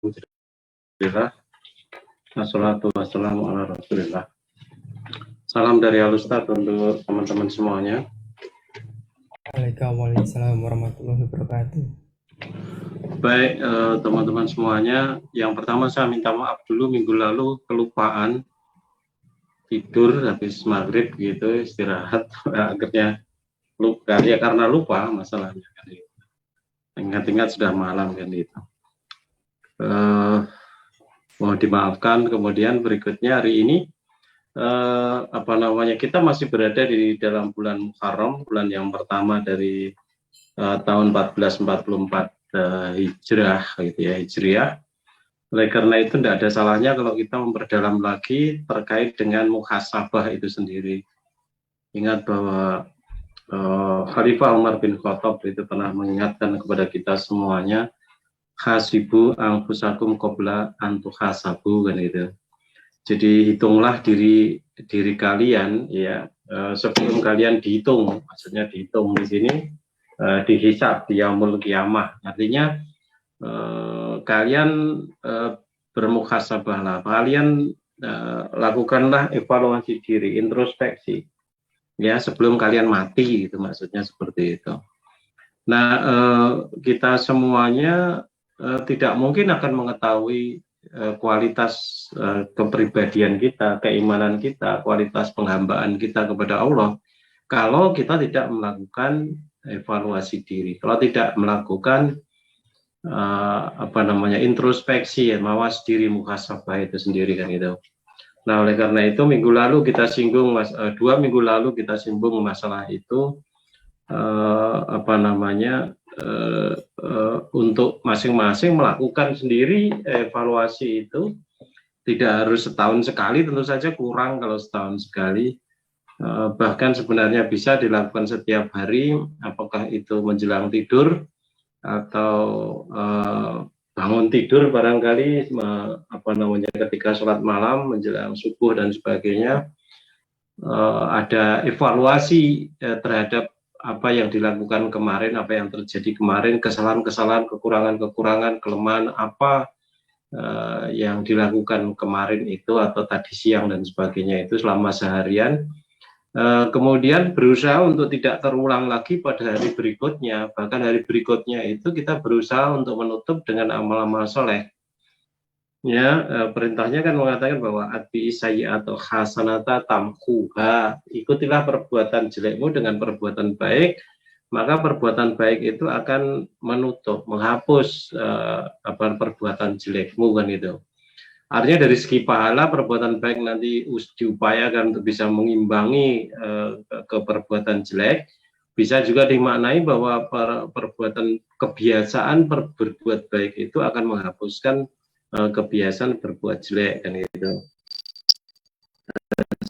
Alhamdulillah, wassalatu wassalamu ala rasulillah. Salam dari Al-Ustaz untuk teman-teman semuanya. Waalaikumsalam warahmatullahi wabarakatuh. Baik, teman-teman semuanya. Yang pertama saya minta maaf dulu, minggu lalu kelupaan tidur habis maghrib gitu, istirahat, akhirnya lupa ya, karena lupa masalahnya kan itu. Ingat-ingat sudah malam kan itu. Mohon dimaafkan. Kemudian berikutnya hari ini kita masih berada di dalam bulan Muharram, bulan yang pertama dari tahun 1444 Hijrah gitu ya, Hijriah. Oleh karena itu tidak ada salahnya kalau kita memperdalam lagi terkait dengan muhasabah itu sendiri. Ingat bahwa Khalifah Umar bin Khattab itu pernah mengingatkan kepada kita semuanya, hasibu anfusakum qabla an tuhasabu, kan itu. Jadi hitunglah diri kalian ya sebelum kalian dihitung. Maksudnya dihitung di sini dihisab di yaumul qiyamah. Artinya kalian bermuhasabahlah, kalian lakukanlah evaluasi diri, introspeksi ya sebelum kalian mati, itu maksudnya seperti itu. Nah, kita semuanya tidak mungkin akan mengetahui kualitas kepribadian kita, keimanan kita, kualitas penghambaan kita kepada Allah kalau kita tidak melakukan evaluasi diri, kalau tidak melakukan introspeksi ya, mawas diri, muhasabah itu sendiri kan itu. Nah, oleh karena itu minggu lalu kita singgung 2 minggu lalu kita singgung masalah itu untuk masing-masing melakukan sendiri evaluasi itu. Tidak harus setahun sekali, tentu saja kurang kalau setahun sekali. Bahkan sebenarnya bisa dilakukan setiap hari, apakah itu menjelang tidur atau bangun tidur barangkali, ketika sholat malam menjelang subuh dan sebagainya. Ada evaluasi terhadap apa yang dilakukan kemarin, apa yang terjadi kemarin, kesalahan-kesalahan, kekurangan-kekurangan, kelemahan apa yang dilakukan kemarin itu atau tadi siang dan sebagainya itu selama seharian. Kemudian berusaha untuk tidak terulang lagi pada hari berikutnya, bahkan hari berikutnya itu kita berusaha untuk menutup dengan amal-amal soleh. Ya, perintahnya kan mengatakan bahwa atbi sayyi'at atau hasanata tamhuha, ikutilah perbuatan jelekmu dengan perbuatan baik, maka perbuatan baik itu akan menutup, menghapus perbuatan jelekmu, kan itu. Artinya dari segi pahala, perbuatan baik nanti diupayakan untuk bisa mengimbangi ke perbuatan jelek. Bisa juga dimaknai bahwa perbuatan kebiasaan berbuat baik itu akan menghapuskan kebiasaan berbuat jelek, kan itu.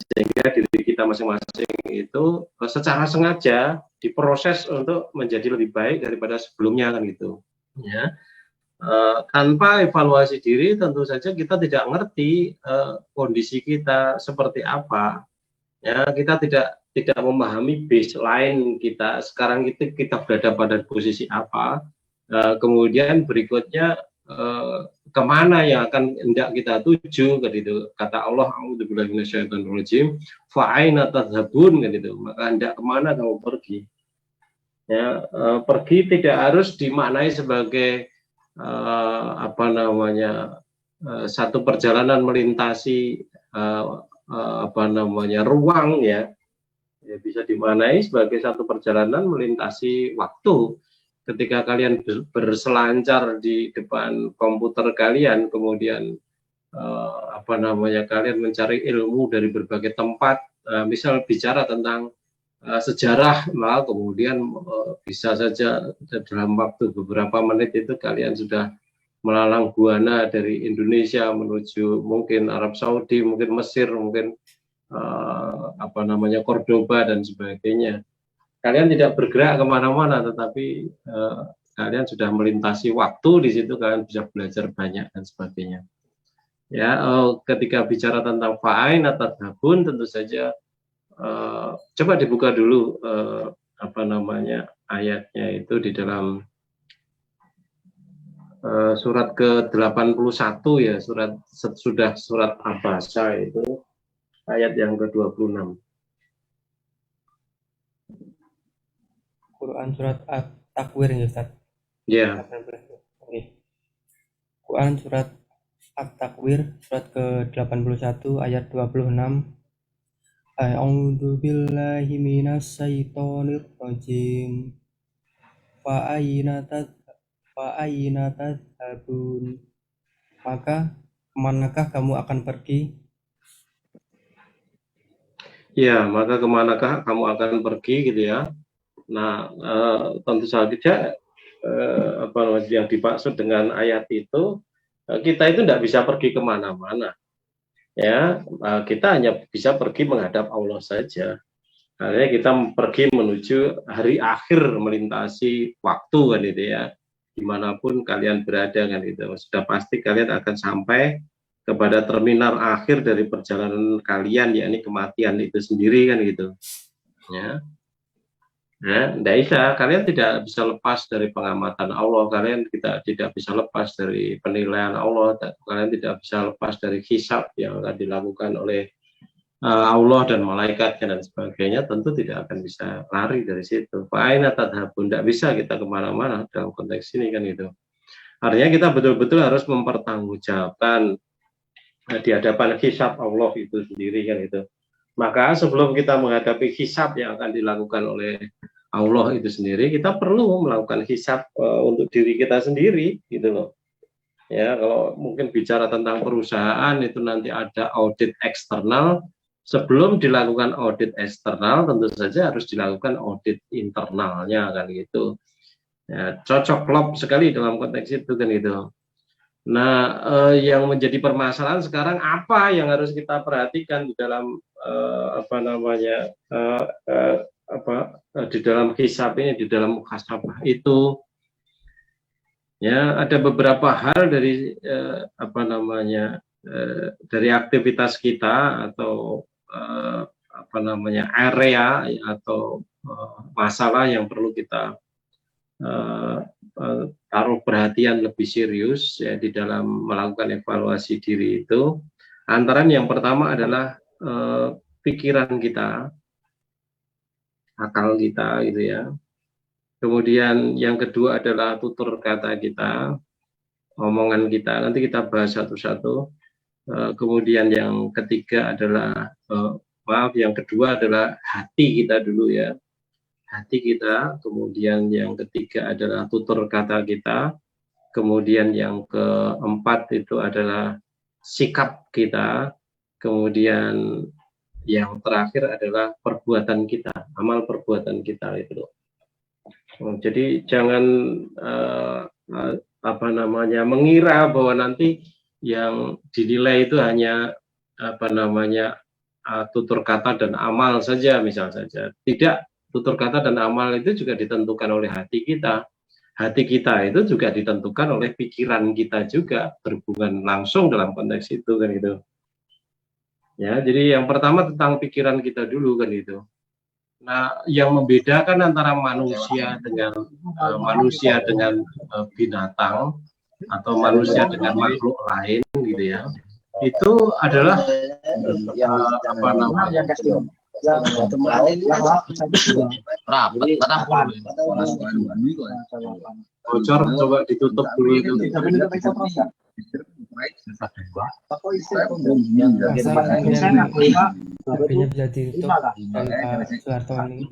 Sehingga diri kita masing-masing itu secara sengaja diproses untuk menjadi lebih baik daripada sebelumnya, kan gitu ya. Tanpa evaluasi diri tentu saja kita tidak ngerti kondisi kita seperti apa ya. Kita tidak memahami baseline kita sekarang, kita berada pada posisi apa, kemudian berikutnya kemana yang akan hendak kita tuju, kan itu. Kata Allah, a'udzubillahi minasyaitonirrajim, fa aina tadhhabun, kan itu. Maka hendak kemana kamu pergi ya. Pergi tidak harus dimaknai sebagai satu perjalanan melintasi ruang ya. Bisa dimaknai sebagai satu perjalanan melintasi waktu. Ketika kalian berselancar di depan komputer kalian, kemudian kalian mencari ilmu dari berbagai tempat, misal bicara tentang sejarah, nah kemudian bisa saja dalam waktu beberapa menit itu kalian sudah melalang buana dari Indonesia menuju mungkin Arab Saudi, mungkin Mesir, mungkin Cordoba dan sebagainya. Kalian tidak bergerak kemana-mana, tetapi kalian sudah melintasi waktu di situ, kalian bisa belajar banyak dan sebagainya. Ya, ketika bicara tentang fa'ain atau tadhabun, tentu saja coba dibuka dulu ayatnya itu di dalam surat ke-81 ya, surat Abasa itu ayat yang ke-26. Quran surat At-Takwir ya Ustaz. Ya. Oke. Quran surat At-Takwir surat ke-81 ayat 26. A'udzu billahi minas syaitonir rajim. Fa aina tadhhabun? Maka kemanakah kamu akan pergi? Ya, maka kemanakah kamu akan pergi gitu ya. Nah, tentu saja apa yang dimaksud dengan ayat itu, kita itu tidak bisa pergi kemana-mana. Ya, kita hanya bisa pergi menghadap Allah saja. Artinya kita pergi menuju hari akhir, melintasi waktu kan itu ya. Dimanapun kalian berada kan itu, sudah pasti kalian akan sampai kepada terminal akhir dari perjalanan kalian, yakni kematian itu sendiri kan gitu. Ya. Ya, tidak bisa. Kalian tidak bisa lepas dari pengamatan Allah. Kalian tidak bisa lepas dari penilaian Allah. Kalian tidak bisa lepas dari hisab yang akan dilakukan oleh Allah dan malaikat dan sebagainya. Tentu tidak akan bisa lari dari situ. Fa'aina tadhhabun, tidak bisa kita kemana-mana dalam konteks ini kan itu. Artinya kita betul-betul harus mempertanggungjawabkan di hadapan hisab Allah itu sendiri kan itu. Maka sebelum kita menghadapi hisab yang akan dilakukan oleh Allah itu sendiri, kita perlu melakukan hisab untuk diri kita sendiri gitu loh. Ya, kalau mungkin bicara tentang perusahaan itu nanti ada audit eksternal. Sebelum dilakukan audit eksternal, tentu saja harus dilakukan audit internalnya kan gitu. Ya, cocok klop sekali dalam konteks itu kan gitu. Nah, yang menjadi permasalahan sekarang apa yang harus kita perhatikan di dalam di dalam hisab ini, di dalam muhasabah itu, ya ada beberapa hal dari dari aktivitas kita atau area atau masalah yang perlu kita taruh perhatian lebih serius ya di dalam melakukan evaluasi diri itu. Antara yang pertama adalah pikiran kita, akal kita gitu ya. Kemudian yang kedua adalah tutur kata kita, omongan kita. Nanti kita bahas satu-satu. Kemudian yang ketiga adalah yang kedua adalah hati kita dulu ya. Hati kita. Kemudian yang ketiga adalah tutur kata kita. Kemudian yang keempat itu adalah sikap kita. Kemudian yang terakhir adalah perbuatan kita, amal perbuatan kita itu. Jadi jangan mengira bahwa nanti yang dinilai itu hanya tutur kata dan amal saja misal saja. Tidak, tutur kata dan amal itu juga ditentukan oleh hati kita. Hati kita itu juga ditentukan oleh pikiran kita juga, berhubungan langsung dalam konteks itu kan itu. Ya, jadi yang pertama tentang pikiran kita dulu kan itu. Nah, yang membedakan antara manusia dengan binatang atau manusia dengan makhluk lain gitu ya, itu adalah bocor, coba ditutup dulu itu. Akhirnya bisa ditutup dan Soeharto ini.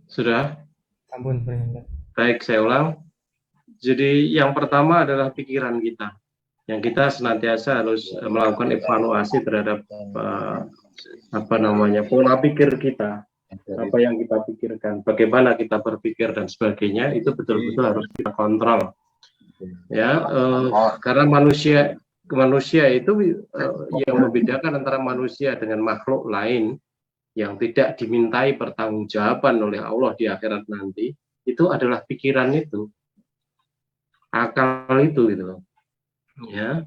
Sudah? Ampun, baik, saya ulang. Jadi yang pertama adalah pikiran kita, yang kita senantiasa harus melakukan evaluasi terhadap pola pikir kita, apa yang kita pikirkan, bagaimana kita berpikir dan sebagainya, itu betul-betul harus kita kontrol. Ya, karena manusia itu yang membedakan antara manusia dengan makhluk lain yang tidak dimintai pertanggungjawaban oleh Allah di akhirat nanti, itu adalah pikiran itu, akal itu gitu loh. Ya,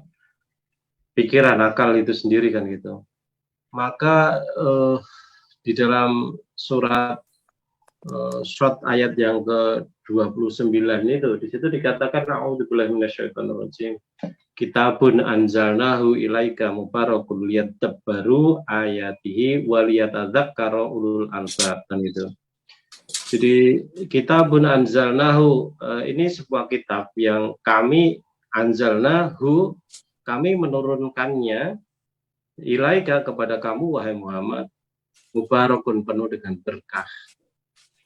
pikiran, akal itu sendiri kan gitu. Maka di dalam surat surat ayat yang ke-29 itu, di situ dikatakan a'udzubillahi minasyaitonirrajim. Kitabun anzalnahu ilaika mubarakun liyadabbaru ayatihi wa liyatadzakkara ulul albab, kan itu. Jadi kitabun anzalnahu, ini sebuah kitab yang kami anzalnahu, kami menurunkannya ilaika kepada kamu wahai Muhammad, mubarakun penuh dengan berkah.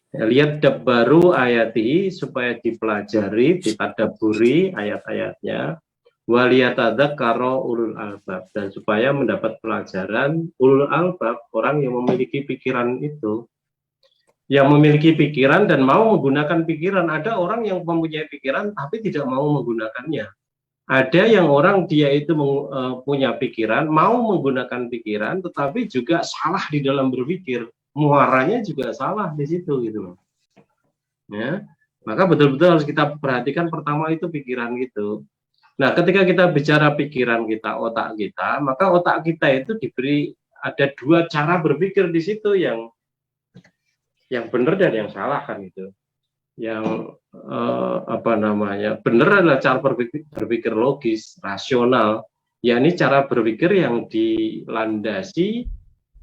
Lihat baru ayatihi, supaya dipelajari, ditadaburi ayat-ayatnya, waliyatadzakara ulul albab, dan supaya mendapat pelajaran ulul albab, orang yang memiliki pikiran itu, yang memiliki pikiran dan mau menggunakan pikiran. Ada orang yang mempunyai pikiran tapi tidak mau menggunakannya. Ada yang orang dia itu punya pikiran, mau menggunakan pikiran, tetapi juga salah di dalam berpikir. Muaranya juga salah di situ, gitu loh. Ya, maka betul-betul harus kita perhatikan pertama itu pikiran gitu. Nah, ketika kita bicara pikiran kita, otak kita, maka otak kita itu diberi ada dua cara berpikir di situ, yang benar dan yang salah, kan itu. Yang benar adalah cara berpikir logis, rasional, yakni cara berpikir yang dilandasi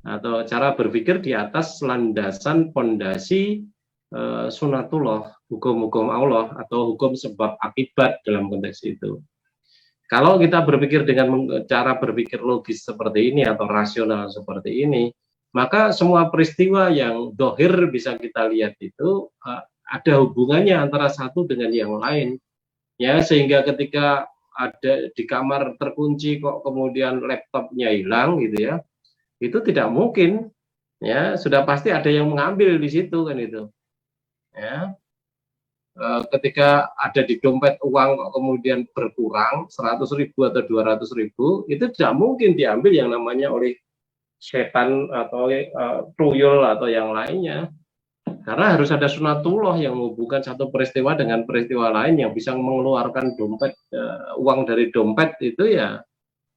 atau cara berpikir di atas landasan pondasi sunatullah, hukum-hukum Allah atau hukum sebab akibat dalam konteks itu. Kalau kita berpikir dengan cara berpikir logis seperti ini atau rasional seperti ini, maka semua peristiwa yang dohir bisa kita lihat itu ada hubungannya antara satu dengan yang lain, ya, sehingga ketika ada di kamar terkunci kok kemudian laptopnya hilang, gitu ya, itu tidak mungkin, ya, sudah pasti ada yang mengambil di situ, kan itu, ya. Ketika ada di dompet uang kemudian berkurang 100.000 atau 200.000, itu tidak mungkin diambil yang namanya oleh setan atau tuyul atau yang lainnya, karena harus ada sunatullah yang menghubungkan satu peristiwa dengan peristiwa lain. Yang bisa mengeluarkan dompet, uang dari dompet itu ya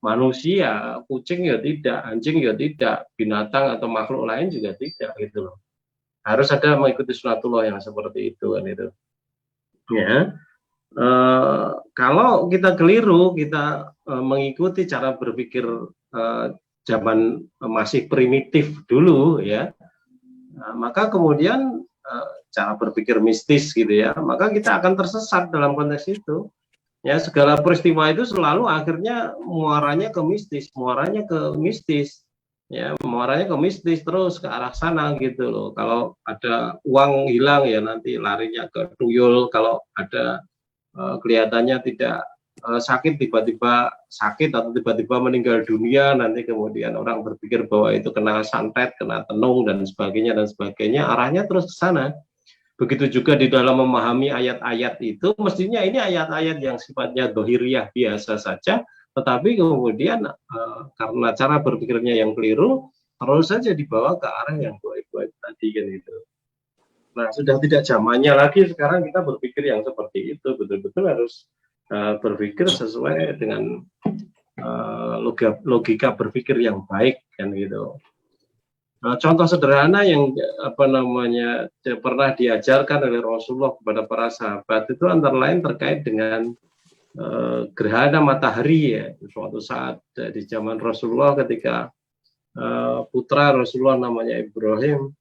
manusia, kucing ya tidak, anjing ya tidak, binatang atau makhluk lain juga tidak, gitu loh. Harus ada mengikuti sunatullah yang seperti itu, kan itu. Ya, kalau kita keliru, kita mengikuti cara berpikir zaman masih primitif dulu, ya, maka kemudian cara berpikir mistis, gitu ya, maka kita akan tersesat dalam konteks itu. Ya, segala peristiwa itu selalu akhirnya muaranya ke mistis, ya, muaranya ke mistis terus ke arah sana, gitu loh. Kalau ada uang hilang, ya nanti larinya ke tuyul. Kalau ada kelihatannya tidak sakit, tiba-tiba sakit atau tiba-tiba meninggal dunia, nanti kemudian orang berpikir bahwa itu kena santet, kena tenung dan sebagainya, arahnya terus ke sana. Begitu juga di dalam memahami ayat-ayat itu, mestinya ini ayat-ayat yang sifatnya dohiriyah biasa saja, tetapi kemudian karena cara berpikirnya yang keliru, terus saja dibawa ke arah yang baik-baik tadi, kan itu. Nah, sudah tidak zamannya lagi sekarang kita berpikir yang seperti itu, betul-betul harus berpikir sesuai dengan logika berpikir yang baik, kan gitu. Nah, contoh sederhana yang pernah diajarkan oleh Rasulullah kepada para sahabat itu antara lain terkait dengan gerhana matahari, ya. Suatu saat di zaman Rasulullah ketika putra Rasulullah namanya Ibrahim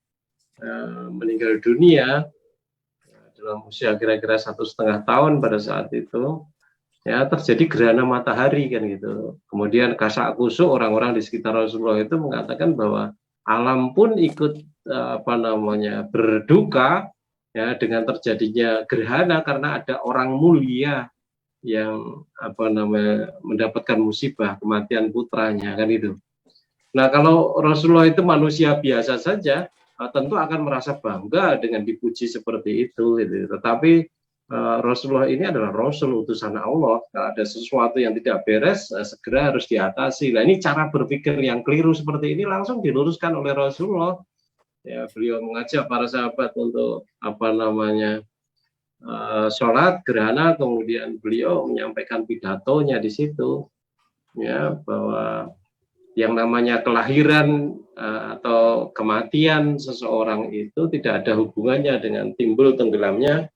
meninggal dunia dalam usia kira-kira 1,5 tahun pada saat itu, ya, terjadi gerhana matahari, kan gitu. Kemudian kasak kusuk orang-orang di sekitar Rasulullah itu mengatakan bahwa alam pun ikut berduka, ya, dengan terjadinya gerhana karena ada orang mulia yang mendapatkan musibah kematian putranya, kan itu. Nah, kalau Rasulullah itu manusia biasa saja, tentu akan merasa bangga dengan dipuji seperti itu, gitu. Tetapi Rasulullah ini adalah Rasul utusan Allah. Kalau ada sesuatu yang tidak beres, segera harus diatasi. Nah, ini cara berpikir yang keliru seperti ini langsung diluruskan oleh Rasulullah. Ya, beliau mengajak para sahabat untuk sholat gerhana, kemudian beliau menyampaikan pidatonya di situ, ya, bahwa yang namanya kelahiran atau kematian seseorang itu tidak ada hubungannya dengan timbul tenggelamnya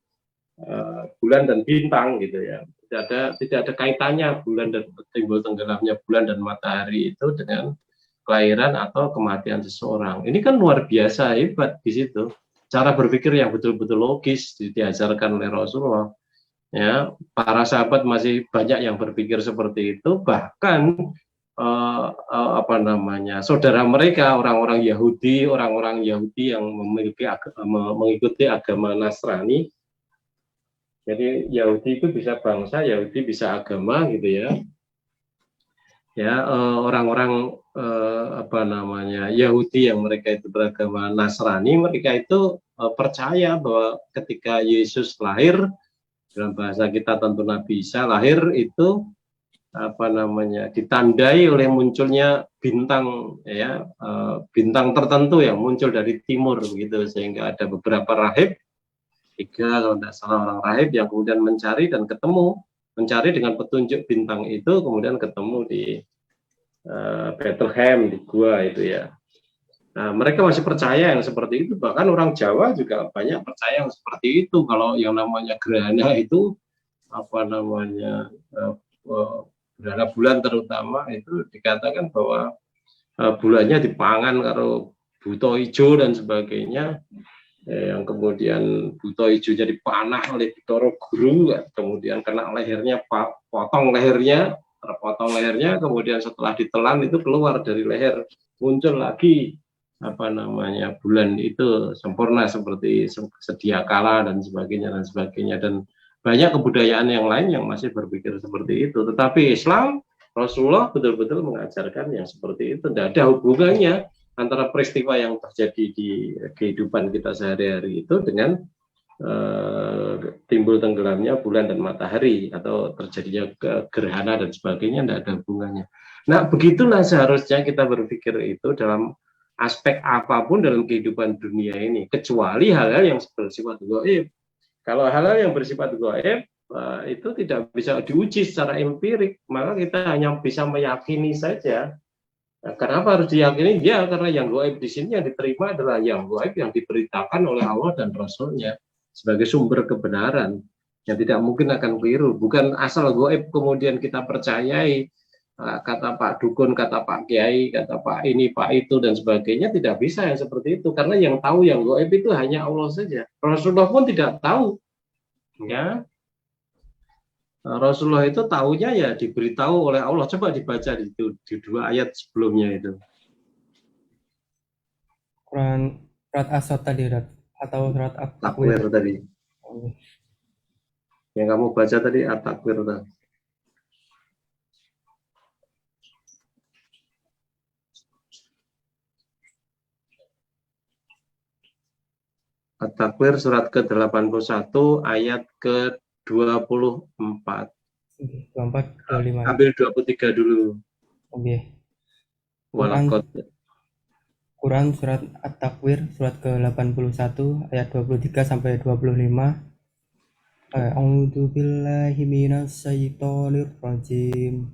bulan dan bintang gitu ya. Tidak ada kaitannya bulan dan timbul tenggelamnya bulan dan matahari itu dengan kelahiran atau kematian seseorang. Ini kan luar biasa hebat di situ. Cara berpikir yang betul-betul logis diajarkan oleh Rasulullah. Ya, para sahabat masih banyak yang berpikir seperti itu, bahkan saudara mereka orang-orang Yahudi yang mengikuti agama Nasrani. Jadi Yahudi itu bisa bangsa, Yahudi bisa agama gitu ya. Ya, orang-orang Yahudi yang mereka itu beragama Nasrani, mereka itu percaya bahwa ketika Yesus lahir, dalam bahasa kita tentu Nabi Isa lahir itu ditandai oleh munculnya bintang ya, bintang tertentu yang muncul dari timur gitu, sehingga ada beberapa rahib, 3 kalau tidak salah orang rahib yang kemudian mencari dan ketemu, mencari dengan petunjuk bintang itu, kemudian ketemu di Bethlehem, di gua itu ya. Nah, mereka masih percaya yang seperti itu, bahkan orang Jawa juga banyak percaya yang seperti itu. Kalau yang namanya gerhana itu gerhana bulan terutama itu dikatakan bahwa bulannya dipangan karo buto hijau dan sebagainya, yang kemudian buto hijaunya dipanah oleh Bathara Guru, kemudian kena lehernya, terpotong lehernya, kemudian setelah ditelan itu keluar dari leher, muncul lagi bulan itu sempurna seperti sedia kala dan sebagainya. Dan banyak kebudayaan yang lain yang masih berpikir seperti itu. Tetapi Islam, Rasulullah betul-betul mengajarkan yang seperti itu. Tidak ada hubungannya antara peristiwa yang terjadi di kehidupan kita sehari-hari itu dengan timbul tenggelamnya bulan dan matahari atau terjadinya gerhana dan sebagainya. Tidak ada hubungannya. Nah, begitulah seharusnya kita berpikir itu dalam aspek apapun dalam kehidupan dunia ini, kecuali hal-hal yang bersifat gaib. Kalau hal-hal yang bersifat gaib itu tidak bisa diuji secara empirik, maka kita hanya bisa meyakini saja. Nah, kenapa harus diyakini? Ya, karena yang gaib di sini yang diterima adalah yang gaib yang diberitakan oleh Allah dan Rasul-Nya sebagai sumber kebenaran yang tidak mungkin akan keliru. Bukan asal gaib kemudian kita percayai, kata Pak Dukun, kata Pak Kiai, kata Pak ini, Pak itu, dan sebagainya. Tidak bisa yang seperti itu, karena yang tahu yang gaib itu hanya Allah saja. Rasulullah pun tidak tahu. Ya, Rasulullah itu tahunya ya diberitahu oleh Allah. Coba dibaca di 2 ayat sebelumnya itu. Quran surat As-Sadd tadi, atau surat At-Takwir tadi. Yang kamu baca tadi At-Takwir tadi. At-Takwir surat ke-81 ayat ke-24. 24, 25. Ambil 23 dulu. Oke. Quran surat At-Takwir surat ke-81 ayat 23 sampai 25. A'udzu billahi minas syaitonir rajim.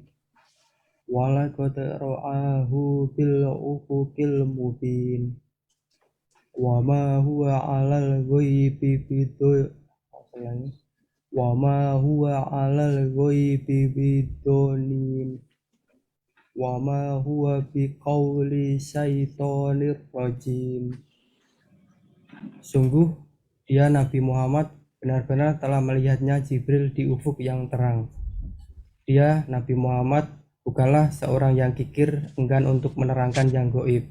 Walaqad ra'ahu bil ufuqil mubin. Wa ma huwa 'alal ghaibi bidonin. Wa ma huwa biqauli syaitonir rajim. Sungguh dia Nabi Muhammad benar-benar telah melihatnya Jibril di ufuk yang terang. Dia Nabi Muhammad bukanlah seorang yang kikir enggan untuk menerangkan yang gaib.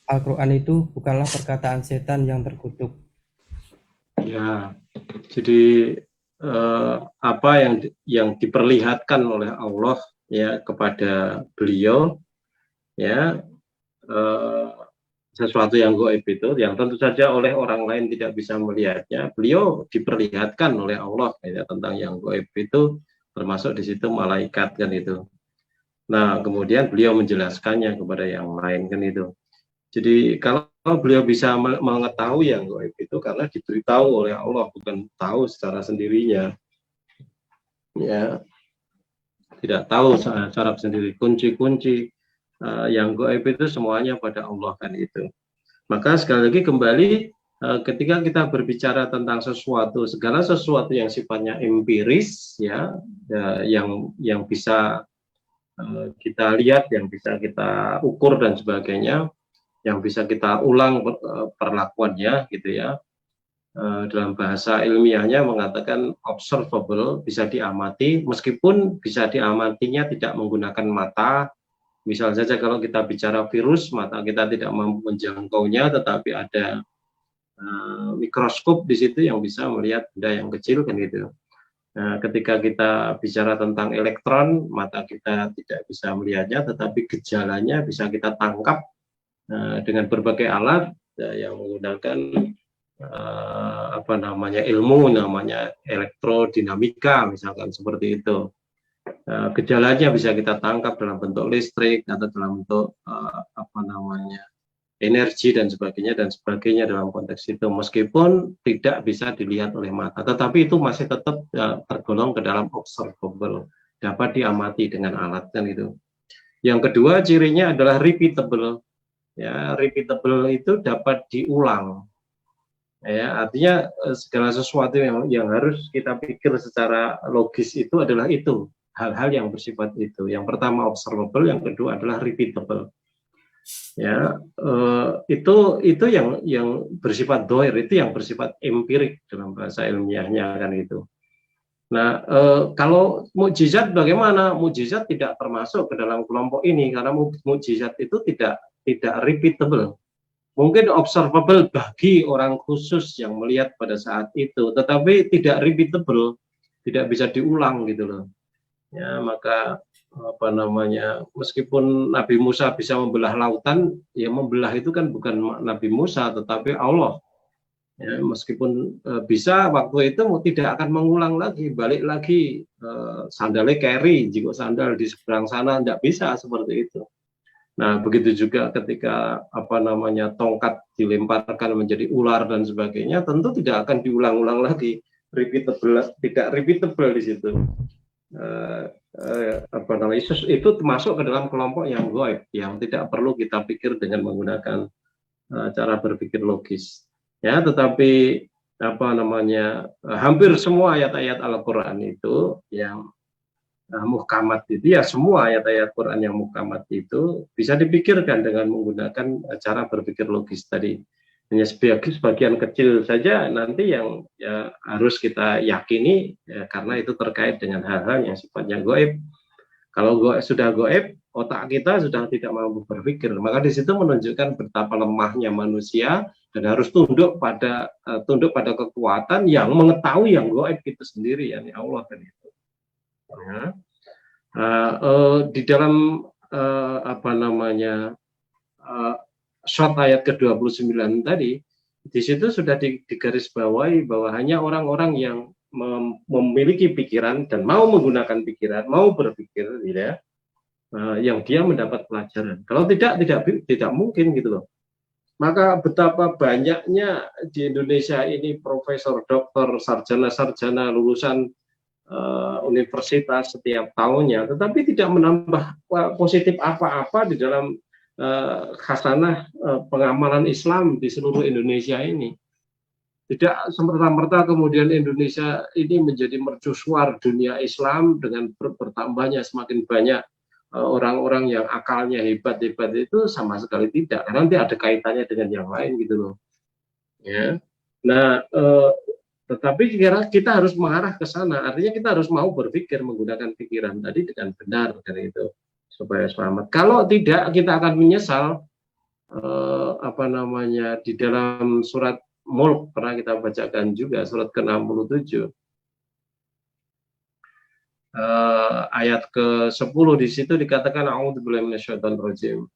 Al-Quran itu bukanlah perkataan setan yang terkutuk. Ya, jadi apa yang diperlihatkan oleh Allah ya kepada beliau ya, sesuatu yang gaib itu yang tentu saja oleh orang lain tidak bisa melihatnya, beliau diperlihatkan oleh Allah ya, tentang yang gaib itu, termasuk di situ malaikat kan itu. Nah, kemudian beliau menjelaskannya kepada yang lain kan itu. Jadi kalau beliau bisa mengetahui yang gaib itu karena diberitahu oleh Allah, bukan tahu secara sendirinya. Ya, tidak tahu secara sendiri kunci-kunci yang gaib itu semuanya pada Allah kan itu. Maka sekali lagi kembali ketika kita berbicara tentang sesuatu, segala sesuatu yang sifatnya empiris ya, yang bisa kita lihat, yang bisa kita ukur dan sebagainya, yang bisa kita ulang perlakuannya gitu ya. Dalam bahasa ilmiahnya mengatakan observable, bisa diamati, meskipun bisa diamatinya tidak menggunakan mata. Misal saja kalau kita bicara virus, mata kita tidak mampu menjangkaunya, tetapi ada mikroskop di situ yang bisa melihat benda yang kecil kan gitu. Nah, ketika kita bicara tentang elektron, mata kita tidak bisa melihatnya, tetapi gejalanya bisa kita tangkap dengan berbagai alat yang menggunakan ilmu namanya elektrodinamika misalkan seperti itu. Gejalanya bisa kita tangkap dalam bentuk listrik atau dalam bentuk energi dan sebagainya dalam konteks itu, meskipun tidak bisa dilihat oleh mata, tetapi itu masih tetap tergolong ke dalam observable, dapat diamati dengan alat kan itu. Yang kedua cirinya adalah repeatable. Ya, repeatable itu dapat diulang. Ya, artinya segala sesuatu yang harus kita pikir secara logis itu adalah itu, hal-hal yang bersifat itu. Yang pertama observable, yang kedua adalah repeatable. Ya, itu yang bersifat doir, itu yang bersifat empirik dalam bahasa ilmiahnya kan itu. Nah, kalau mukjizat bagaimana? Mukjizat tidak termasuk ke dalam kelompok ini karena mukjizat itu tidak repeatable. Mungkin observable bagi orang khusus yang melihat pada saat itu, tetapi tidak repeatable, tidak bisa diulang gitu loh. Ya, maka meskipun Nabi Musa bisa membelah lautan, ya membelah itu kan bukan Nabi Musa tetapi Allah. Ya, meskipun bisa waktu itu tidak akan mengulang lagi, balik lagi sandalnya carry, jika sandal di seberang sana, tidak bisa seperti itu. Nah, begitu juga ketika tongkat dilemparkan menjadi ular dan sebagainya, tentu tidak akan diulang-ulang lagi, tidak repeatable di situ. Itu termasuk ke dalam kelompok yang gaib, yang tidak perlu kita pikir dengan menggunakan cara berpikir logis. Ya, tetapi hampir semua ayat-ayat Al-Qur'an itu yang muhkamat itu, ya semua ayat-ayat Quran yang muhkamat itu bisa dipikirkan dengan menggunakan cara berpikir logis tadi. Hanya sebagian kecil saja nanti yang harus kita yakini karena itu terkait dengan hal-hal yang sifatnya gaib. Kalau sudah gaib, otak kita sudah tidak mampu berpikir, maka di situ menunjukkan betapa lemahnya manusia dan harus tunduk pada kekuatan yang mengetahui yang gaib itu sendiri, yakni Allah kan itu. Ya. Di dalam short ayat ke-29 tadi, di situ sudah digarisbawahi bahwa hanya orang-orang yang memiliki pikiran dan mau menggunakan pikiran, mau berpikir, ya, yang dia mendapat pelajaran. Kalau tidak mungkin gitu loh. Maka betapa banyaknya di Indonesia ini profesor, doktor, sarjana lulusan universitas setiap tahunnya, tetapi tidak menambah positif apa-apa di dalam khasanah pengamalan Islam di seluruh Indonesia ini. Tidak semerta-merta kemudian Indonesia ini menjadi mercusuar dunia Islam dengan bertambahnya semakin banyak orang-orang yang akalnya hebat-hebat, itu sama sekali tidak. Karena nanti ada kaitannya dengan yang lain gitu loh. Ya. Nah, tetapi kita harus mengarah ke sana. Artinya kita harus mau berpikir menggunakan pikiran tadi dengan benar dari itu supaya selamat. Kalau tidak, kita akan menyesal. Di dalam surat Mulk pernah kita bacakan juga, surat ke-67 ayat ke-10, di situ dikatakan a'udzubillahi minasyaitonir rajim.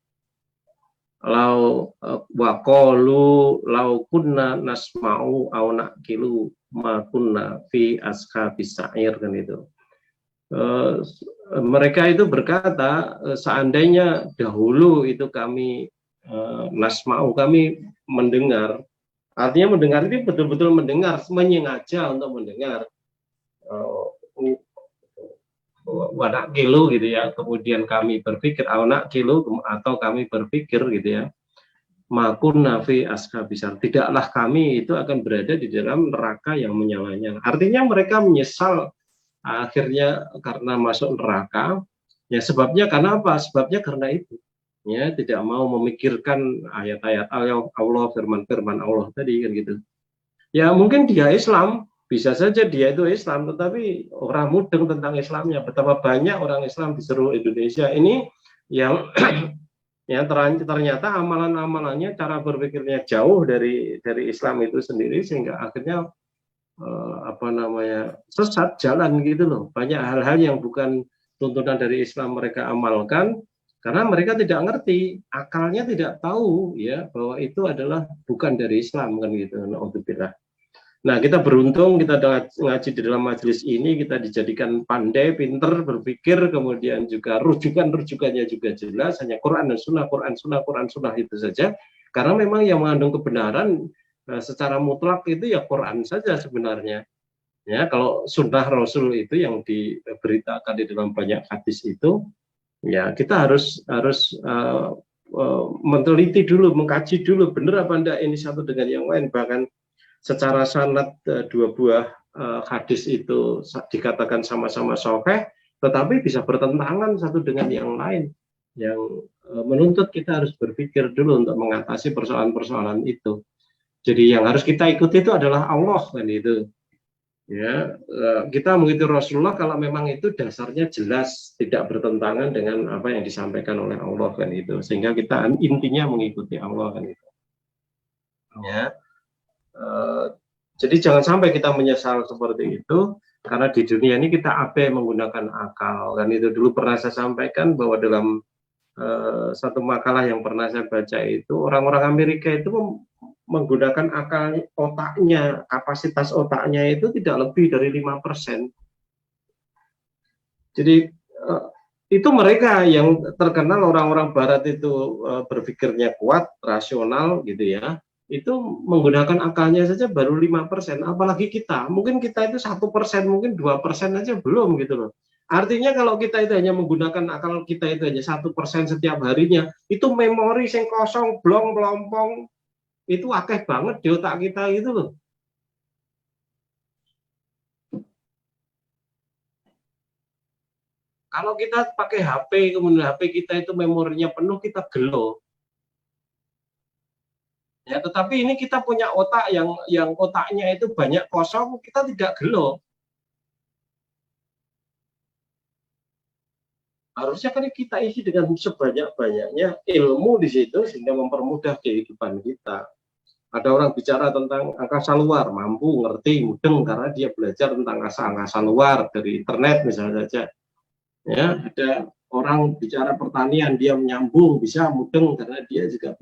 Waqalu law kunna nasma'u aw naqilu ma kunna fi ashabis sa'ir, kan itu. Mereka itu berkata, seandainya dahulu itu kami nasma'u, kami mendengar. Artinya mendengar itu betul-betul mendengar, menyengaja untuk mendengar. wanak kilo gitu ya, kemudian kami berpikir anak kilo atau kami berpikir gitu ya, makun nafi askabisar, tidaklah kami itu akan berada di dalam neraka yang menyala-nyala. Artinya mereka menyesal akhirnya karena masuk neraka. Ya sebabnya karena apa? Sebabnya karena itu. Ya, tidak mau memikirkan ayat-ayat Allah, firman-firman Allah tadi kan gitu. Ya mungkin dia Islam, bisa saja dia itu Islam, tetapi orang mudeng tentang Islamnya. Betapa banyak orang Islam di seluruh Indonesia ini yang ya ternyata amalan-amalannya, cara berpikirnya jauh dari Islam itu sendiri, sehingga akhirnya apa namanya sesat jalan gitu loh. Banyak hal-hal yang bukan tuntunan dari Islam mereka amalkan karena mereka tidak ngerti, akalnya tidak tahu ya bahwa itu adalah bukan dari Islam kan gitu. Nah, kita beruntung kita ngaji di dalam majelis ini, kita dijadikan pandai, pinter, berpikir, kemudian juga rujukannya juga jelas, hanya Quran dan Sunnah, Quran Sunnah itu saja. Karena memang yang mengandung kebenaran secara mutlak itu ya Quran saja sebenarnya. Ya, kalau Sunnah Rasul itu yang diberitakan di dalam banyak hadis itu, ya kita harus meneliti dulu, mengkaji dulu, benar apa enggak ini satu dengan yang lain. Bahkan secara sanad dua buah hadis itu dikatakan sama-sama sahih, tetapi bisa bertentangan satu dengan yang lain, yang menuntut kita harus berpikir dulu untuk mengatasi persoalan-persoalan itu. Jadi yang harus kita ikuti itu adalah Allah kan itu. Ya, kita mengikuti Rasulullah kalau memang itu dasarnya jelas tidak bertentangan dengan apa yang disampaikan oleh Allah kan itu. Sehingga kita intinya mengikuti Allah kan itu. Ya. Jadi jangan sampai kita menyesal seperti itu, karena di dunia ini kita abai menggunakan akal. Dan itu dulu pernah saya sampaikan bahwa dalam satu makalah yang pernah saya baca itu, orang-orang Amerika itu menggunakan akal otaknya, kapasitas otaknya itu tidak lebih dari 5%. Jadi itu mereka yang terkenal orang-orang Barat itu berpikirnya kuat, rasional gitu ya. Itu menggunakan akalnya saja baru 5%, apalagi kita, mungkin kita itu 1%, mungkin 2% aja belum gitu loh. Artinya kalau kita itu hanya menggunakan akal kita itu hanya 1% setiap harinya, itu memori yang kosong, blong, melompong, itu akeh banget di otak kita gitu loh. Kalau kita pakai HP, kemudian HP kita itu memorinya penuh, kita gelo. Ya, tetapi ini kita punya otak yang otaknya itu banyak kosong, kita tidak gelo. Harusnya kan kita isi dengan sebanyak-banyaknya ilmu di situ sehingga mempermudah kehidupan kita. Ada orang bicara tentang angkasa luar, mampu, ngerti, mudeng karena dia belajar tentang angkasa luar dari internet misalnya saja. Ya, ada orang bicara pertanian, dia menyambung, bisa mudeng karena dia juga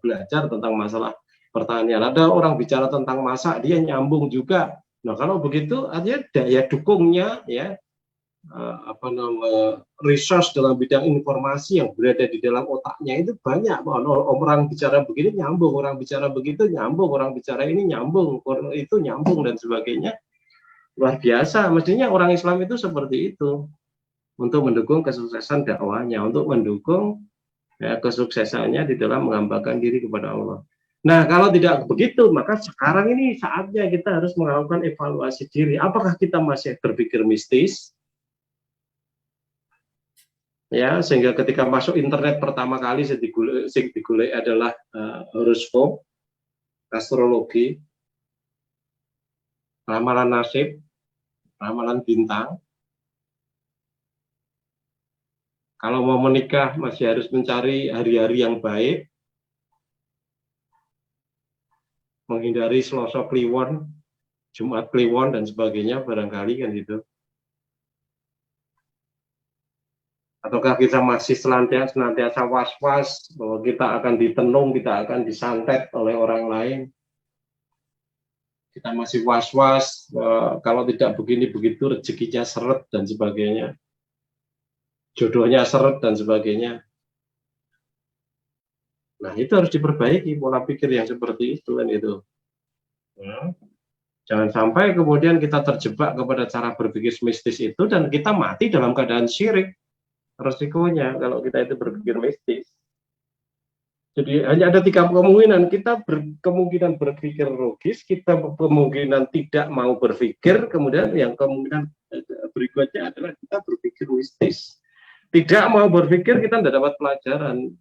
belajar tentang masalah pertanian. Ada orang bicara tentang masak, dia nyambung juga. Nah, kalau begitu artinya daya dukungnya ya resource dalam bidang informasi yang berada di dalam otaknya itu banyak. Orang bicara begini nyambung, orang bicara begitu nyambung, orang bicara ini nyambung, orang itu nyambung dan sebagainya. Luar biasa. Mestinya orang Islam itu seperti itu, untuk mendukung kesuksesan dakwahnya, untuk mendukung ya, kesuksesannya di dalam menghambakan diri kepada Allah. Nah, kalau tidak begitu, maka sekarang ini saatnya kita harus melakukan evaluasi diri. Apakah kita masih berpikir mistis? Ya, sehingga ketika masuk internet pertama kali yang digulai adalah horoskop, astrologi, ramalan nasib, ramalan bintang. Kalau mau menikah masih harus mencari hari-hari yang baik, menghindari Selasa Kliwon, Jumat Kliwon dan sebagainya barangkali kan itu. Ataukah kita masih senantiasa was-was bahwa kita akan ditenung, kita akan disantet oleh orang lain. Kita masih was-was kalau tidak begini begitu rezekinya seret dan sebagainya. Jodohnya seret dan sebagainya. Nah, itu harus diperbaiki pola pikir yang seperti itu kan itu. Jangan sampai kemudian kita terjebak kepada cara berpikir mistis itu dan kita mati dalam keadaan syirik. Resikonya kalau kita itu berpikir mistis. Jadi hanya ada 3 kemungkinan. Kita kemungkinan berpikir logis, kita kemungkinan tidak mau berpikir, kemudian yang kemungkinan berikutnya adalah kita berpikir mistis. Tidak mau berpikir, kita tidak dapat pelajaran.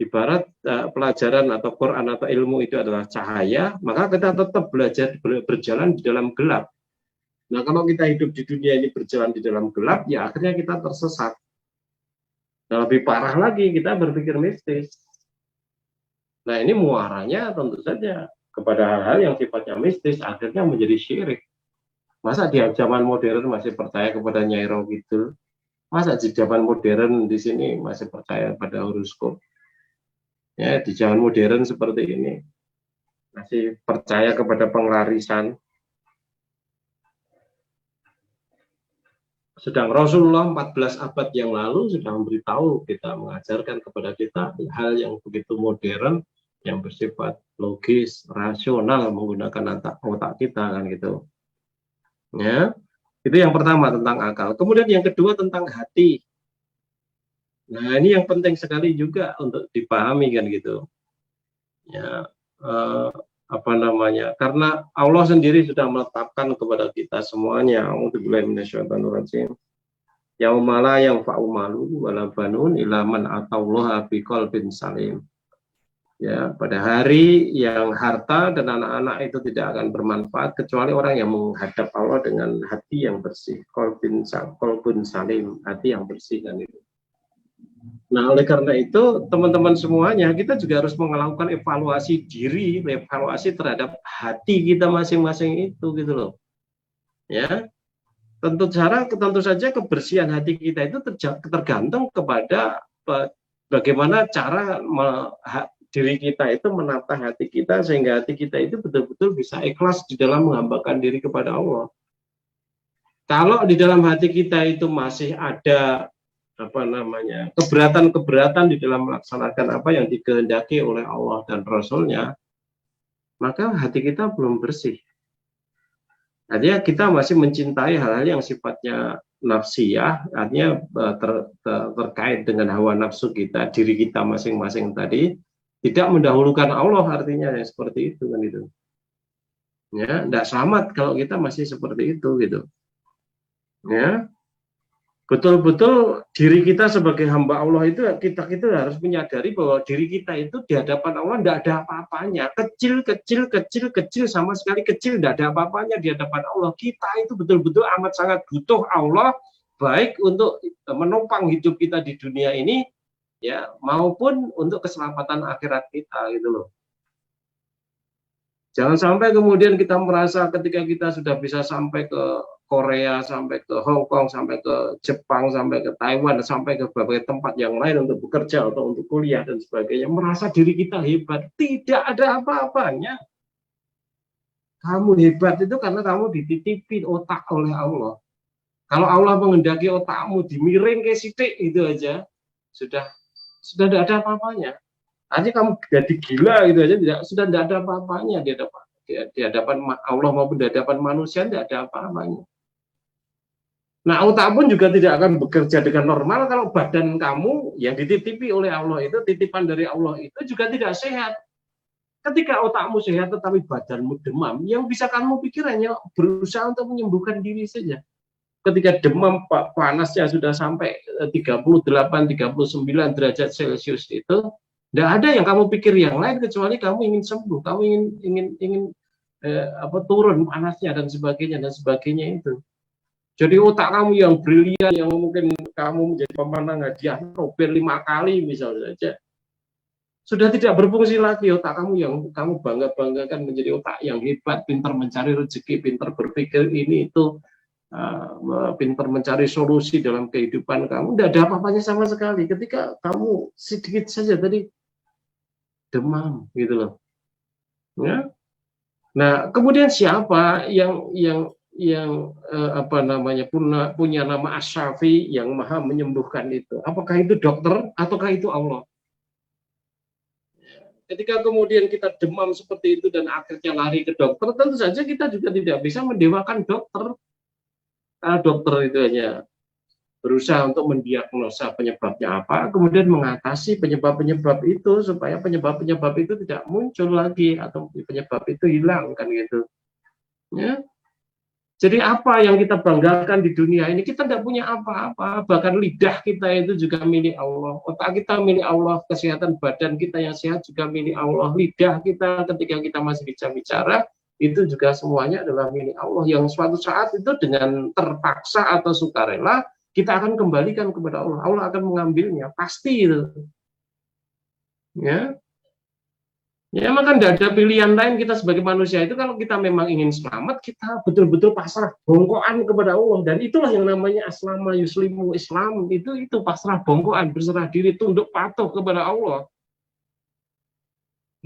Ibarat pelajaran atau Quran atau ilmu itu adalah cahaya, maka kita tetap belajar berjalan di dalam gelap. Nah, kalau kita hidup di dunia ini berjalan di dalam gelap, ya akhirnya kita tersesat. Nah, lebih parah lagi, kita berpikir mistis. Nah, ini muaranya tentu saja kepada hal-hal yang sifatnya mistis, akhirnya menjadi syirik. Masa di zaman modern masih percaya kepada Nyai Roh Kidul? Masa di zaman modern di sini masih percaya pada horoskop? Ya, di zaman modern seperti ini masih percaya kepada penglarisan. Sedang Rasulullah 14 abad yang lalu sudah memberitahu kita, mengajarkan kepada kita hal yang begitu modern, yang bersifat logis, rasional, menggunakan otak kita kan gitu. Ya, itu yang pertama tentang akal. Kemudian yang kedua tentang hati. Nah, ini yang penting sekali juga untuk dipahami kan gitu. Ya, apa namanya? Karena Allah sendiri sudah menetapkan kepada kita semuanya. A'udzubillahi minasyaitonirrajim. Yauma la yanfa'u malun wala banun illa man atallaha biqalbin salim. Ya, pada hari yang harta dan anak-anak itu tidak akan bermanfaat kecuali orang yang menghadap Allah dengan hati yang bersih, qalbun salim, hati yang bersih kan itu. Nah, oleh karena itu teman-teman semuanya kita juga harus melakukan evaluasi diri, evaluasi terhadap hati kita masing-masing itu gitu loh. Ya. Tentu saja kebersihan hati kita itu tergantung kepada bagaimana cara diri kita itu menata hati kita sehingga hati kita itu betul-betul bisa ikhlas di dalam menghambakan diri kepada Allah. Kalau di dalam hati kita itu masih ada keberatan-keberatan di dalam melaksanakan apa yang dikehendaki oleh Allah dan Rasul-Nya, maka hati kita belum bersih. Artinya kita masih mencintai hal-hal yang sifatnya nafsiyah, artinya terkait dengan hawa nafsu kita, diri kita masing-masing tadi, tidak mendahulukan Allah, artinya ya seperti itu kan itu. Ya, tidak selamat kalau kita masih seperti itu gitu. Ya, betul-betul diri kita sebagai hamba Allah itu kita harus menyadari bahwa diri kita itu di hadapan Allah tidak ada apa-apanya, kecil sama sekali kecil, tidak ada apa-apanya di hadapan Allah. Kita itu betul-betul amat sangat butuh Allah, baik untuk menopang hidup kita di dunia ini, ya maupun untuk keselamatan akhirat kita gitu loh. Jangan sampai kemudian kita merasa ketika kita sudah bisa sampai ke Korea, sampai ke Hong Kong, sampai ke Jepang, sampai ke Taiwan, sampai ke berbagai tempat yang lain untuk bekerja atau untuk kuliah dan sebagainya, merasa diri kita hebat. Tidak ada apa-apanya. Kamu hebat itu karena kamu dititipin otak oleh Allah. Kalau Allah menghendaki otakmu dimiring ke sitik itu aja, sudah tidak ada apa-apanya. Artinya kamu jadi gila gitu aja, sudah tidak ada apa-apanya di hadapan Allah maupun di hadapan manusia, tidak ada apa-apanya. Nah, otak pun juga tidak akan bekerja dengan normal kalau badan kamu yang dititipi oleh Allah itu, titipan dari Allah itu juga tidak sehat. Ketika otakmu sehat tetapi badanmu demam, yang bisa kamu pikir hanya berusaha untuk menyembuhkan diri saja. Ketika demam panasnya sudah sampai 38, 39 derajat Celcius itu, tidak ada yang kamu pikir yang lain kecuali kamu ingin sembuh, kamu ingin turun panasnya dan sebagainya itu. Jadi otak kamu yang brilian, yang mungkin kamu menjadi pemenang hadiah Nobel 5 kali misalnya saja, sudah tidak berfungsi lagi. Otak kamu yang kamu banggakan menjadi otak yang hebat, pintar mencari rezeki, pintar berpikir ini itu, pintar mencari solusi dalam kehidupan kamu, tidak ada apa-apanya sama sekali. Ketika kamu sedikit saja tadi demam gitu loh. Ya. Nah, kemudian siapa yang punya nama Asy-Syafi yang maha menyembuhkan itu? Apakah itu dokter ataukah itu Allah? Ketika kemudian kita demam seperti itu dan akhirnya lari ke dokter, tentu saja kita juga tidak bisa mendewakan dokter. Karena dokter itu hanya berusaha untuk mendiagnosa penyebabnya apa, kemudian mengatasi penyebab-penyebab itu supaya penyebab-penyebab itu tidak muncul lagi atau penyebab itu hilang, kan gitu. Ya. Jadi apa yang kita banggakan di dunia ini, kita tidak punya apa-apa, bahkan lidah kita itu juga milik Allah, otak kita milik Allah, kesehatan badan kita yang sehat juga milik Allah, lidah kita ketika kita masih bisa bicara, itu juga semuanya adalah milik Allah, yang suatu saat itu dengan terpaksa atau sukarela, kita akan kembalikan kepada Allah, Allah akan mengambilnya, pasti itu. Ya. Ya, maka tidak ada pilihan lain kita sebagai manusia itu kalau kita memang ingin selamat, kita betul-betul pasrah bongkoan kepada Allah. Dan itulah yang namanya aslama yuslimu Islam, itu pasrah bongkoan, berserah diri, tunduk patuh kepada Allah.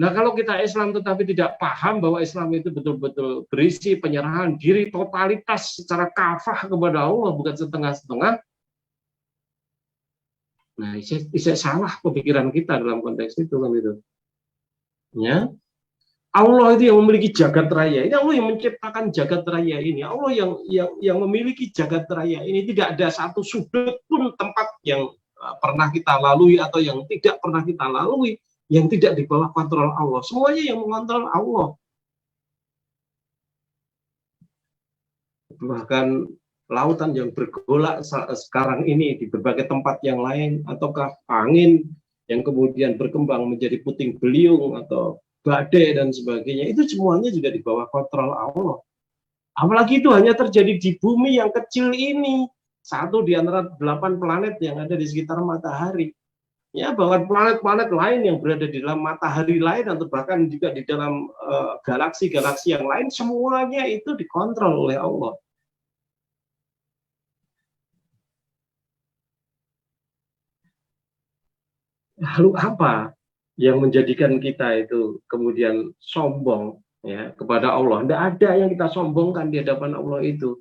Nah, kalau kita Islam tetapi tidak paham bahwa Islam itu betul-betul berisi penyerahan diri totalitas secara kafah kepada Allah, bukan setengah-setengah. Nah, bisa salah pemikiran kita dalam konteks itu, kan itu. Ya, Allah itu yang memiliki jagat raya. Ini Allah yang menciptakan jagat raya ini. Allah yang memiliki jagat raya ini. Tidak ada satu sudut pun tempat yang pernah kita lalui atau yang tidak pernah kita lalui yang tidak di bawah kontrol Allah. Semuanya yang mengontrol Allah. Bahkan lautan yang bergolak sekarang ini di berbagai tempat yang lain, ataukah angin yang kemudian berkembang menjadi puting beliung atau badai dan sebagainya, itu semuanya juga di bawah kontrol Allah. Apalagi itu hanya terjadi di bumi yang kecil ini, satu di antara 8 planet yang ada di sekitar matahari. Ya, bahwa planet-planet lain yang berada di dalam matahari lain atau bahkan juga di dalam galaksi-galaksi yang lain, semuanya itu dikontrol oleh Allah. Lalu apa yang menjadikan kita itu kemudian sombong ya kepada Allah? Tidak ada yang kita sombongkan di hadapan Allah itu.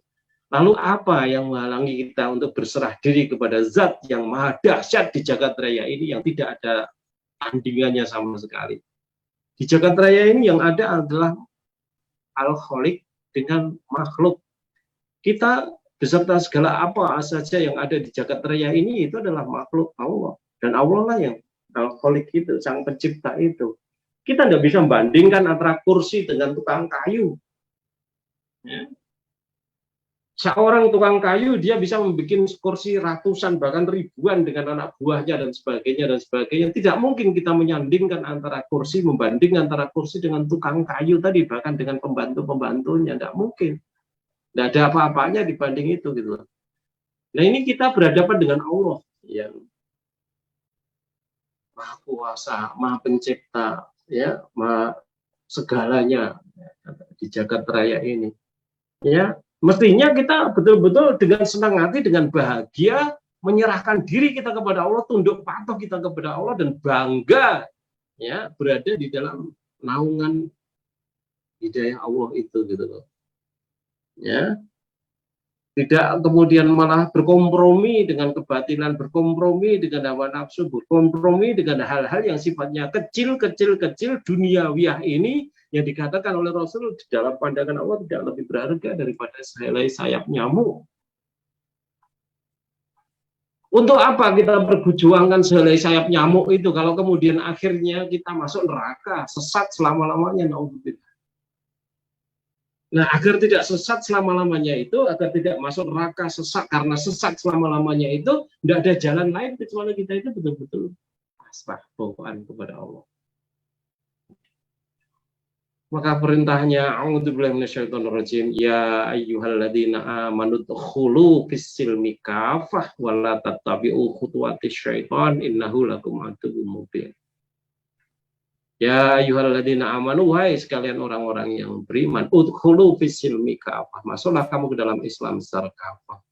Lalu apa yang menghalangi kita untuk berserah diri kepada Zat yang maha dahsyat di jagat raya ini yang tidak ada tandingannya sama sekali? Di jagat raya ini yang ada adalah Al-Khaliq dengan makhluk. Kita beserta segala apa saja yang ada di jagat raya ini itu adalah makhluk Allah. Dan Allah lah yang Al-Khaliq itu, sang pencipta itu. Kita tidak bisa membandingkan antara kursi dengan tukang kayu. Ya. Seorang tukang kayu, dia bisa membuat kursi ratusan, bahkan ribuan dengan anak buahnya dan sebagainya, dan sebagainya. Tidak mungkin kita menyandingkan antara kursi, membanding antara kursi dengan tukang kayu tadi, bahkan dengan pembantu-pembantunya. Tidak mungkin. Tidak ada apa-apanya dibanding itu. Gitu. Nah, ini kita berhadapan dengan Allah yang Maha Kuasa, Maha Pencipta, ya, Maha segalanya di jagat raya ini. Ya, mestinya kita betul-betul dengan senang hati, dengan bahagia menyerahkan diri kita kepada Allah, tunduk patuh kita kepada Allah dan bangga ya berada di dalam naungan hidayah Allah itu gitu loh. Ya. Tidak kemudian malah berkompromi dengan kebatilan, berkompromi dengan hawa nafsu, berkompromi dengan hal-hal yang sifatnya kecil duniawiah ini yang dikatakan oleh Rasul dalam pandangan Allah tidak lebih berharga daripada sehelai sayap nyamuk. Untuk apa kita berjuangkan sehelai sayap nyamuk itu kalau kemudian akhirnya kita masuk neraka, sesat selama-lamanya, naudzubillah. Nah, agar tidak sesat selama-lamanya itu, agar tidak masuk neraka sesat karena sesat selama-lamanya itu, tidak ada jalan lain kecuali kita itu betul-betul pasrah bongkoan kepada Allah. Maka perintahnya, a'udzubillahi minasyaitonirrajim, ya ayyuhalladzina amanu dkhulu fis-silmi kafah wa la tattabi'u khutuwatis syaiton innahu lakum aduwwum mubin. Ya ayyuhalladzina amanu, wahai sekalian orang-orang yang beriman, udkhulu fis-silmi kafah, masuklah kamu ke dalam Islam secara kafah.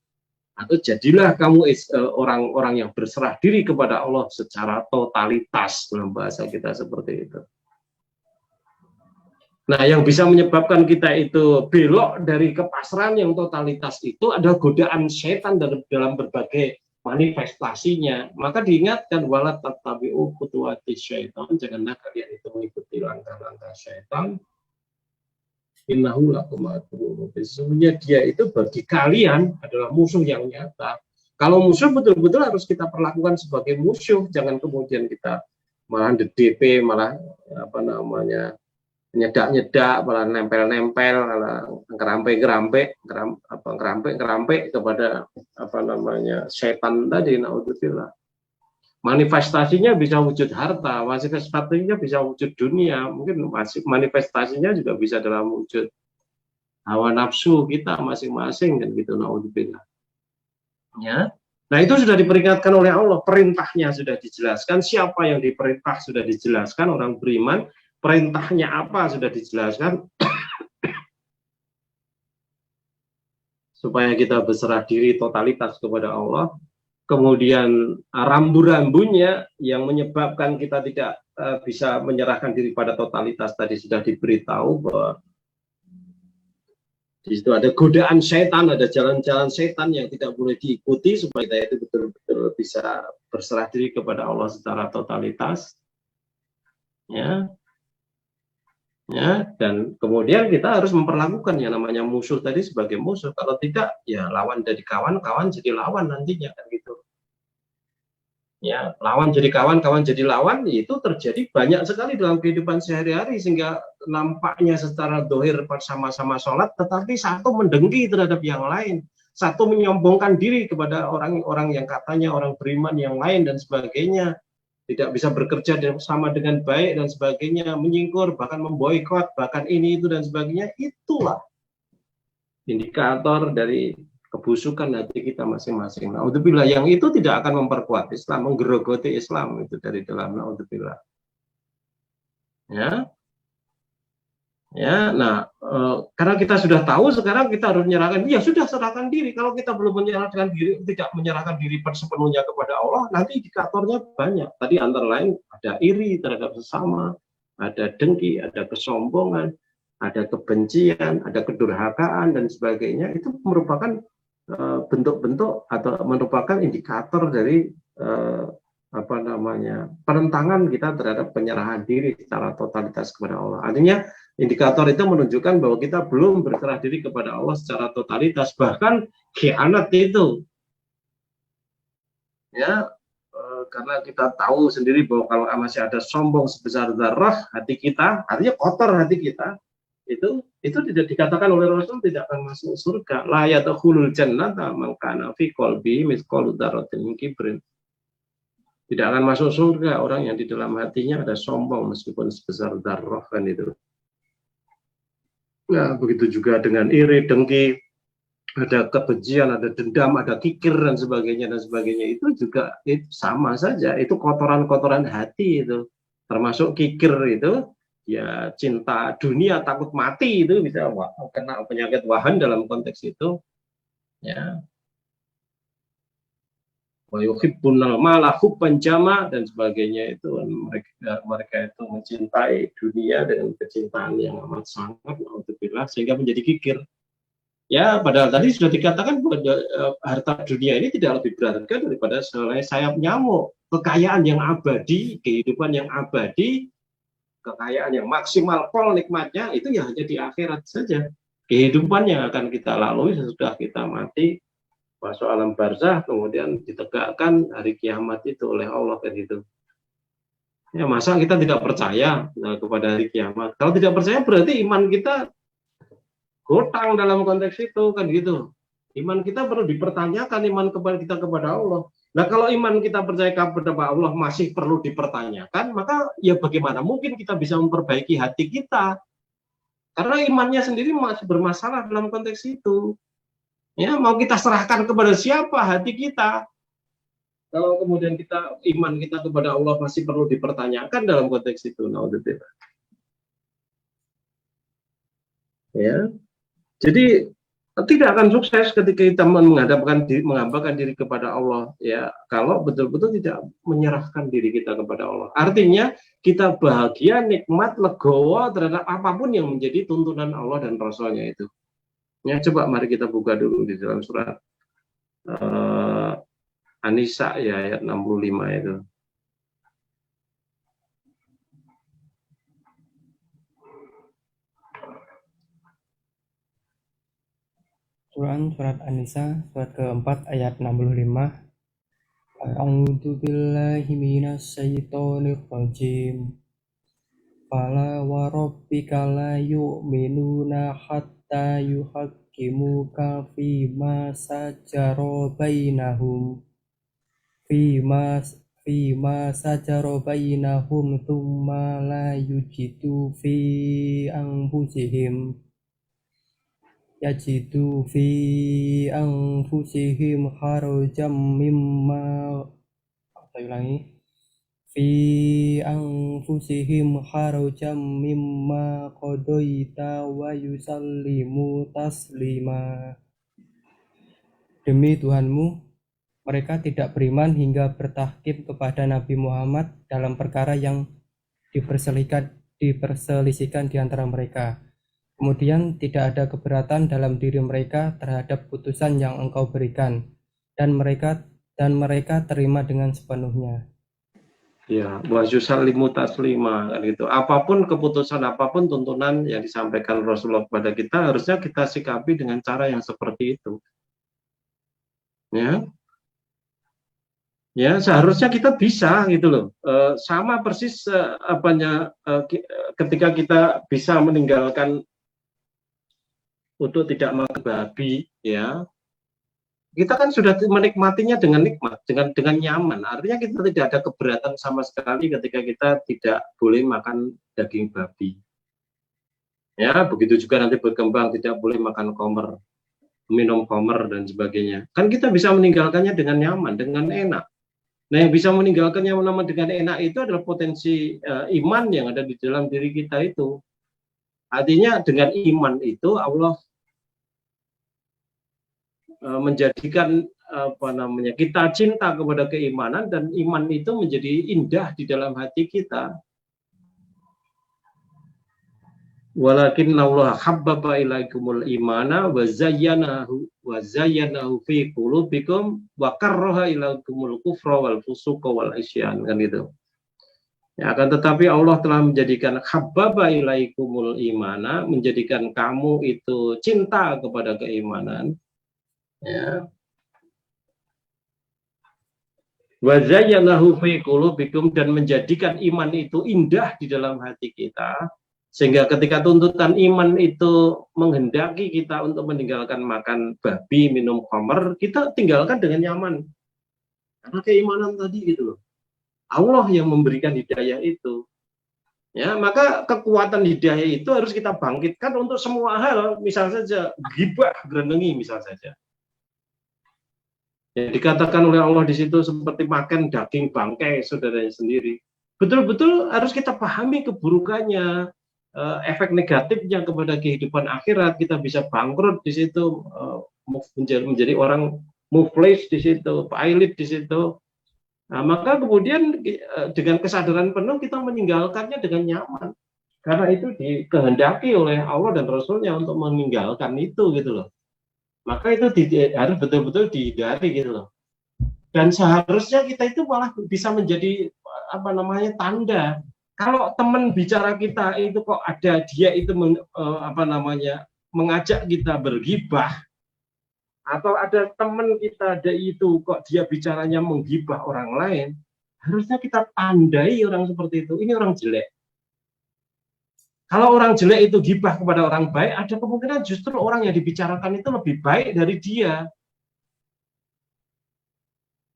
Atau jadilah kamu orang-orang yang berserah diri kepada Allah secara totalitas, dalam bahasa kita seperti itu. Nah, yang bisa menyebabkan kita itu belok dari kepasrahan yang totalitas itu adalah godaan setan dalam berbagai manifestasinya. Maka diingatkan wala tattabi'u khutuwati syaitan, janganlah kalian itu mengikuti langkah-langkah syaitan. Innahu lakum aduwwun mubin. Sesungguhnya dia itu bagi kalian adalah musuh yang nyata. Kalau musuh betul-betul harus kita perlakukan sebagai musuh, jangan kemudian kita malah DP, malah apa namanya nyedak-nyedak, malah nempel-nempel, malah kerampe kepada apa namanya setan tadi, naudzubillah. Manifestasinya bisa wujud harta, manifestasinya bisa wujud dunia, mungkin manifestasinya juga bisa dalam wujud hawa nafsu kita masing-masing kan gitu, naudzubillah. Ya. Nah, itu sudah diperingatkan oleh Allah, perintahnya sudah dijelaskan, siapa yang diperintah sudah dijelaskan, orang beriman, perintahnya apa sudah dijelaskan, supaya kita berserah diri totalitas kepada Allah. Kemudian rambu-rambunya yang menyebabkan kita tidak bisa menyerahkan diri pada totalitas tadi sudah diberitahu bahwa di situ ada godaan setan, ada jalan-jalan setan yang tidak boleh diikuti supaya kita itu betul-betul bisa berserah diri kepada Allah secara totalitas. Ya. Ya, dan kemudian kita harus memperlakukan yang namanya musuh tadi sebagai musuh. Kalau tidak, ya lawan dari kawan, kawan jadi lawan nantinya kan gitu. Ya, lawan jadi kawan, kawan jadi lawan, itu terjadi banyak sekali dalam kehidupan sehari-hari sehingga nampaknya secara dohir sama-sama sholat, tetapi satu mendengki terhadap yang lain, satu menyombongkan diri kepada orang-orang yang katanya orang beriman yang lain dan sebagainya. Tidak bisa bekerja sama dengan baik dan sebagainya, menyingkur, bahkan memboikot, bahkan ini, itu, dan sebagainya. Itulah indikator dari kebusukan hati kita masing-masing. Naudzubillah, yang itu tidak akan memperkuat Islam, menggerogoti Islam itu dari dalam. Naudzubillah. Ya. Ya, nah, karena kita sudah tahu, sekarang kita harus menyerahkan. Ya sudah, serahkan diri. Kalau kita belum menyerahkan diri, tidak menyerahkan diri sepenuhnya kepada Allah, nanti indikatornya banyak. Tadi antara lain ada iri terhadap sesama, ada dengki, ada kesombongan, ada kebencian, ada kedurhakaan dan sebagainya. Itu merupakan bentuk-bentuk atau merupakan indikator dari apa namanya penentangan kita terhadap penyerahan diri secara totalitas kepada Allah. Artinya indikator itu menunjukkan bahwa kita belum berserah diri kepada Allah secara totalitas, bahkan khianat itu. Ya, karena kita tahu sendiri bahwa kalau masih ada sombong sebesar zarrah hati kita, artinya kotor hati kita, itu tidak dikatakan oleh Rasul tidak akan masuk surga. La yadkhulul jannata man kana fi qalbi mithqalu dzarratin min kibrin. Tidak akan masuk surga orang yang di dalam hatinya ada sombong meskipun sebesar dzarrah kan itu. Nah, begitu juga dengan iri, dengki, ada kebencian, ada dendam, ada kikir dan sebagainya. Itu juga itu sama saja. Itu kotoran-kotoran hati itu. Termasuk kikir itu, ya cinta dunia, takut mati itu bisa kena penyakit wahan dalam konteks itu. Ya. Wa yuhibbunal mala hubban jama dan sebagainya itu mereka itu mencintai dunia dengan kecintaan yang amat sangat naudzubillah sehingga menjadi kikir. Ya, padahal tadi sudah dikatakan bahwa harta dunia ini tidak lebih berharga daripada selai sayap nyamuk. Kekayaan yang abadi, kehidupan yang abadi, kekayaan yang maksimal pol nikmatnya itu ya hanya di akhirat saja. Kehidupan yang akan kita lalui sesudah kita mati, masuk alam barzah, kemudian ditegakkan hari kiamat itu oleh Allah kan gitu. Ya, masa kita tidak percaya kepada hari kiamat? Kalau tidak percaya berarti iman kita gotang dalam konteks itu kan gitu. Iman kita perlu dipertanyakan, iman kita kepada Allah. Nah, kalau iman kita percaya kepada Allah masih perlu dipertanyakan, maka ya bagaimana mungkin kita bisa memperbaiki hati kita? Karena imannya sendiri masih bermasalah dalam konteks itu. Ya, mau kita serahkan kepada siapa hati kita? Kalau kemudian iman kita kepada Allah masih perlu dipertanyakan dalam konteks itu, naudzubillah. Ya, jadi tidak akan sukses ketika kita menghambakan diri kepada Allah. Ya, kalau betul-betul tidak menyerahkan diri kita kepada Allah. Artinya kita bahagia, nikmat, legowo terhadap apapun yang menjadi tuntunan Allah dan Rasulnya itu. Ya, coba mari kita buka dulu di dalam surat An-Nisa ya ayat 65 itu. Surat An-Nisa surat keempat ayat 65. A'udzu billahi minas syaitonir rajim. Fala wa rabbika la yu'minuna hatta yuhaqqimuka fima sajara bainahum thumma la yujidu fi anfusihim harajan mimma qadaita wa yusallimu taslima. Demi Tuhanmu, mereka tidak beriman hingga bertahkim kepada Nabi Muhammad dalam perkara yang diperselisihkan di antara mereka. Kemudian tidak ada keberatan dalam diri mereka terhadap putusan yang engkau berikan, dan mereka terima dengan sepenuhnya. Ya, wa yusallimu taslima kan gitu. Apapun keputusan, apapun tuntunan yang disampaikan Rasulullah kepada kita, harusnya kita sikapi dengan cara yang seperti itu. Ya, seharusnya kita bisa gitu loh. Sama persis ketika kita bisa meninggalkan untuk tidak makan babi, ya. Kita kan sudah menikmatinya dengan nikmat, dengan nyaman. Artinya kita tidak ada keberatan sama sekali ketika kita tidak boleh makan daging babi. Ya, begitu juga nanti berkembang tidak boleh makan khamr, minum khamr dan sebagainya. Kan kita bisa meninggalkannya dengan nyaman, dengan enak. Nah, yang bisa meninggalkannya dengan enak itu adalah potensi iman yang ada di dalam diri kita itu. Artinya dengan iman itu Allah menjadikan kita cinta kepada keimanan, dan iman itu menjadi indah di dalam hati kita. Walakin Allah habbaba ilaikumul imana wa zayyanahu fi qulubikum wa karraha ilaikumul kufra wal fusuqa wal isyan, kan itu. Ya, akan tetapi Allah telah menjadikan habbaba ilaikumul imana, menjadikan kamu itu cinta kepada keimanan. Ya. Wa zayyanahu fi qulubikum, dan menjadikan iman itu indah di dalam hati kita, sehingga ketika tuntutan iman itu menghendaki kita untuk meninggalkan makan babi, minum khamr, kita tinggalkan dengan nyaman. Karena keimanan tadi gitu loh. Allah yang memberikan hidayah itu. Ya, maka kekuatan hidayah itu harus kita bangkitkan untuk semua hal, misal saja ghibah, gerenengi misal saja. Ya, dikatakan oleh Allah di situ seperti makan daging bangkai saudaranya sendiri. Betul-betul harus kita pahami keburukannya, efek negatifnya kepada kehidupan akhirat. Kita bisa bangkrut di situ, menjadi orang muflis di situ, pailit di situ. Nah, maka kemudian dengan kesadaran penuh kita meninggalkannya dengan nyaman. Karena itu dikehendaki oleh Allah dan Rasulnya untuk meninggalkan itu gitu loh. Maka itu harus betul-betul dihindari gitu loh. Dan seharusnya kita itu malah bisa menjadi tanda. Kalau teman bicara kita itu kok ada dia itu mengajak kita berghibah, atau ada teman kita ada itu kok dia bicaranya menghibah orang lain, harusnya kita tandai orang seperti itu. Ini orang jelek. Kalau orang jelek itu gibah kepada orang baik, ada kemungkinan justru orang yang dibicarakan itu lebih baik dari dia.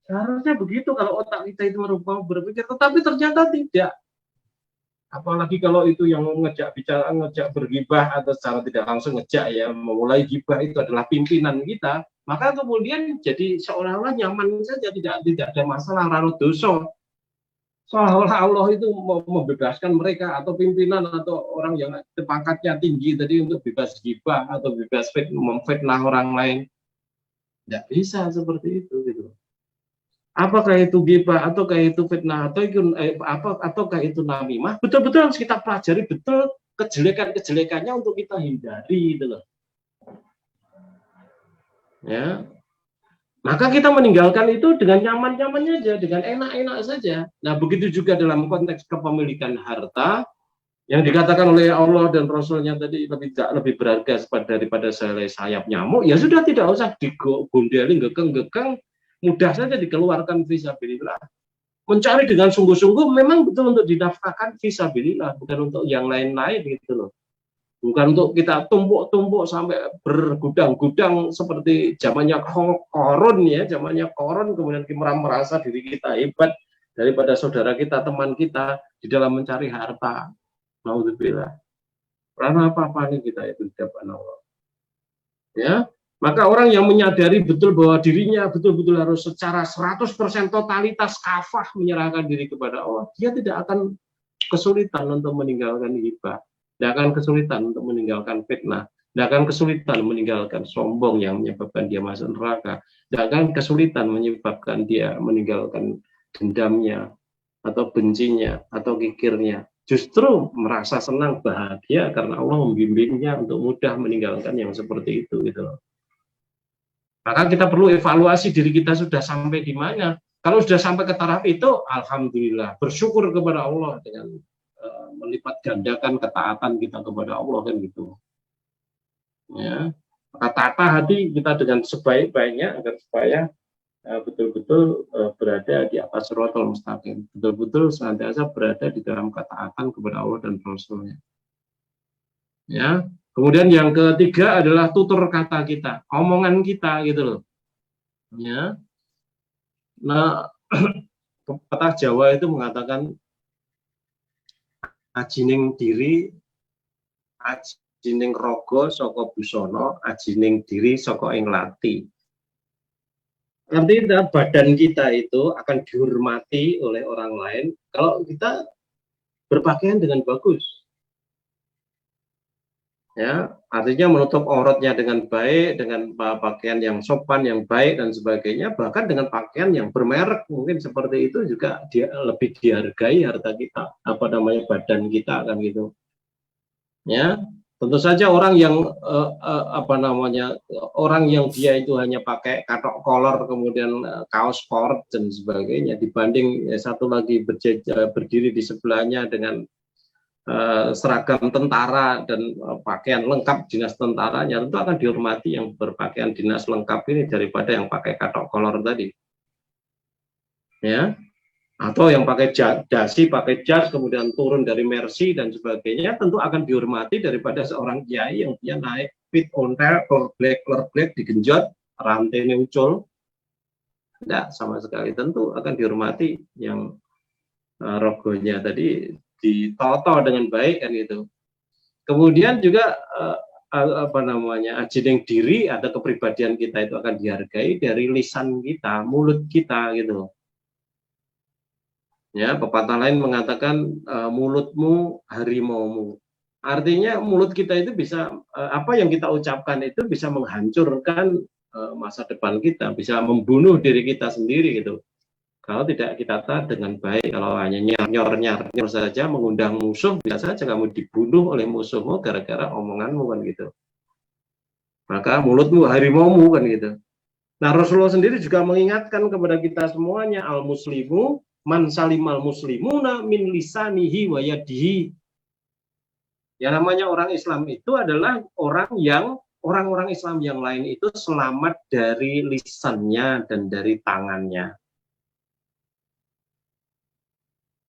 Seharusnya begitu kalau otak kita itu merubah berpikir, tetapi ternyata tidak. Apalagi kalau itu yang ngejak bergibah atau secara tidak langsung ngejak, ya, memulai gibah itu adalah pimpinan kita, maka kemudian jadi seolah-olah nyaman saja, tidak ada masalah, raro dosa. Seolah-olah Allah itu mau membebaskan mereka atau pimpinan atau orang yang pangkatnya tinggi tadi untuk bebas gibah atau bebas memfitnah orang lain. Tidak bisa seperti itu gitu. Apakah itu gibah, ataukah itu fitnah, ataukah itu namimah? Betul-betul harus kita pelajari betul kejelekan-kejelekannya untuk kita hindari gitu loh. Ya. Maka kita meninggalkan itu dengan nyaman-nyamannya aja, dengan enak-enak saja. Nah, begitu juga dalam konteks kepemilikan harta, yang dikatakan oleh Allah dan Rasulnya tadi lebih berharga daripada selai sayap nyamuk, ya sudah tidak usah digondeli, gekeng-gekeng, mudah saja dikeluarkan fisabilillah. Mencari dengan sungguh-sungguh memang betul untuk dinafkahkan fisabilillah, bukan untuk yang lain-lain gitu loh. Bukan untuk kita tumpuk-tumpuk sampai bergudang-gudang seperti zamannya Korun ya, zamannya Korun, kemudian kita merasa diri kita hebat daripada saudara kita, teman kita di dalam mencari harta. Nauzubillah. Karena apa-apa nih kita itu di hadapan Allah. Ya, maka orang yang menyadari betul bahwa dirinya betul-betul harus secara 100% totalitas kafah menyerahkan diri kepada Allah, dia tidak akan kesulitan untuk meninggalkan hibah. Tidak akan kesulitan untuk meninggalkan fitnah, tidak akan kesulitan meninggalkan sombong yang menyebabkan dia masuk neraka, tidak akan kesulitan menyebabkan dia meninggalkan dendamnya, atau bencinya, atau kikirnya. Justru merasa senang, bahagia karena Allah membimbingnya untuk mudah meninggalkan yang seperti itu gitu loh. Maka kita perlu evaluasi diri kita sudah sampai di mana. Kalau sudah sampai ke taraf itu, alhamdulillah, bersyukur kepada Allah dengan melipat gandakan ketaatan kita kepada Allah kan gitu. Ya, maka tata hati kita dengan sebaik-baiknya agar supaya betul-betul berada di atas siratal mustaqim, betul-betul senantiasa berada di dalam ketaatan kepada Allah dan Rasulnya. Ya, kemudian yang ketiga adalah tutur kata kita, omongan kita gitu loh. Ya, nah pepatah Jawa itu mengatakan ajining diri, ajining rogo saka busana, ajining diri saka ing lati. Artinya badan kita itu akan dihormati oleh orang lain kalau kita berpakaian dengan bagus. Ya, artinya menutup auratnya dengan baik, dengan pakaian yang sopan, yang baik dan sebagainya, bahkan dengan pakaian yang bermerek mungkin seperti itu juga dia lebih dihargai harta kita, apa namanya badan kita kan gitu. Ya, tentu saja orang yang apa namanya orang yang dia itu hanya pakai katok kolor kemudian kaos sport dan sebagainya dibanding satu lagi berdiri di sebelahnya dengan seragam tentara dan pakaian lengkap dinas tentaranya, tentu akan dihormati yang berpakaian dinas lengkap ini daripada yang pakai katok kolor tadi. Ya, atau yang pakai dasi, pakai jas, kemudian turun dari Mercy dan sebagainya, tentu akan dihormati daripada seorang kiai yang dia naik fit ontel, color black digenjot, rantainya ucul. Tidak sama sekali, tentu akan dihormati yang rogonya tadi ditoto dengan baik kan gitu. Kemudian juga apa namanya ajining diri atau kepribadian kita itu akan dihargai dari lisan kita, mulut kita gitu. Ya, pepatah lain mengatakan mulutmu harimaumu. Artinya mulut kita itu bisa apa yang kita ucapkan itu bisa menghancurkan masa depan kita, bisa membunuh diri kita sendiri gitu. Kalau tidak kita tata dengan baik, kalau hanya nyor saja mengundang musuh, bisa saja kamu dibunuh oleh musuhmu gara-gara omonganmu kan gitu. Maka mulutmu harimaumu kan gitu. Nah, Rasulullah sendiri juga mengingatkan kepada kita semuanya, al-muslimu man salimal muslimuna min lisanihi wa yadihi. Yang namanya orang Islam itu adalah orang-orang Islam yang lain itu selamat dari lisannya dan dari tangannya.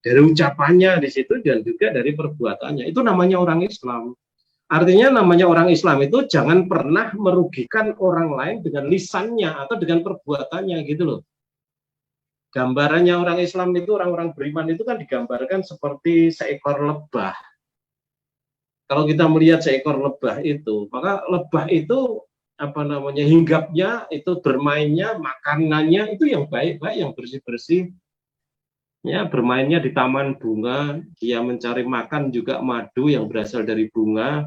Dari ucapannya di situ dan juga dari perbuatannya. Itu namanya orang Islam. Artinya namanya orang Islam itu jangan pernah merugikan orang lain dengan lisannya atau dengan perbuatannya gitu loh. Gambarannya orang Islam itu, orang-orang beriman itu kan digambarkan seperti seekor lebah. Kalau kita melihat seekor lebah itu, maka lebah itu apa namanya hinggapnya, itu bermainnya, makanannya itu yang baik-baik, yang bersih-bersih. Ya, bermainnya di taman bunga, dia mencari makan juga madu yang berasal dari bunga.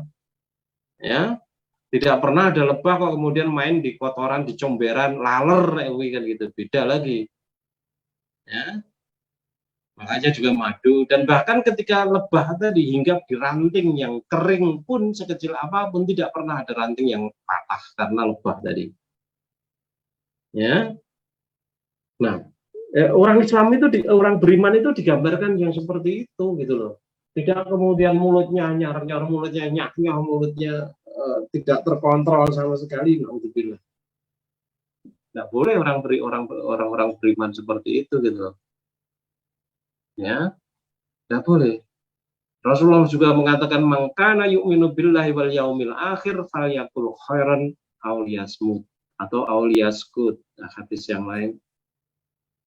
Ya, tidak pernah ada lebah kok kemudian main di kotoran, di comberan, laler kan gitu, beda lagi. Ya, makanya juga madu. Dan bahkan ketika lebah tadi hinggap di ranting yang kering pun sekecil apapun tidak pernah ada ranting yang patah karena lebah tadi. Ya, nah, orang Islam itu, orang beriman itu digambarkan yang seperti itu gitu loh. Tidak kemudian mulutnya nyar-nyar, mulutnya nyah-nyah, mulutnya tidak terkontrol sama sekali. Alhamdulillah. Nggak boleh orang beriman seperti itu gitu loh. Ya, nggak boleh. Rasulullah juga mengatakan mangkana yu'minu billahi wal yaumil akhir falyakul khairan aw liyasmut atau aw liyaskut. Nah, hadis yang lain.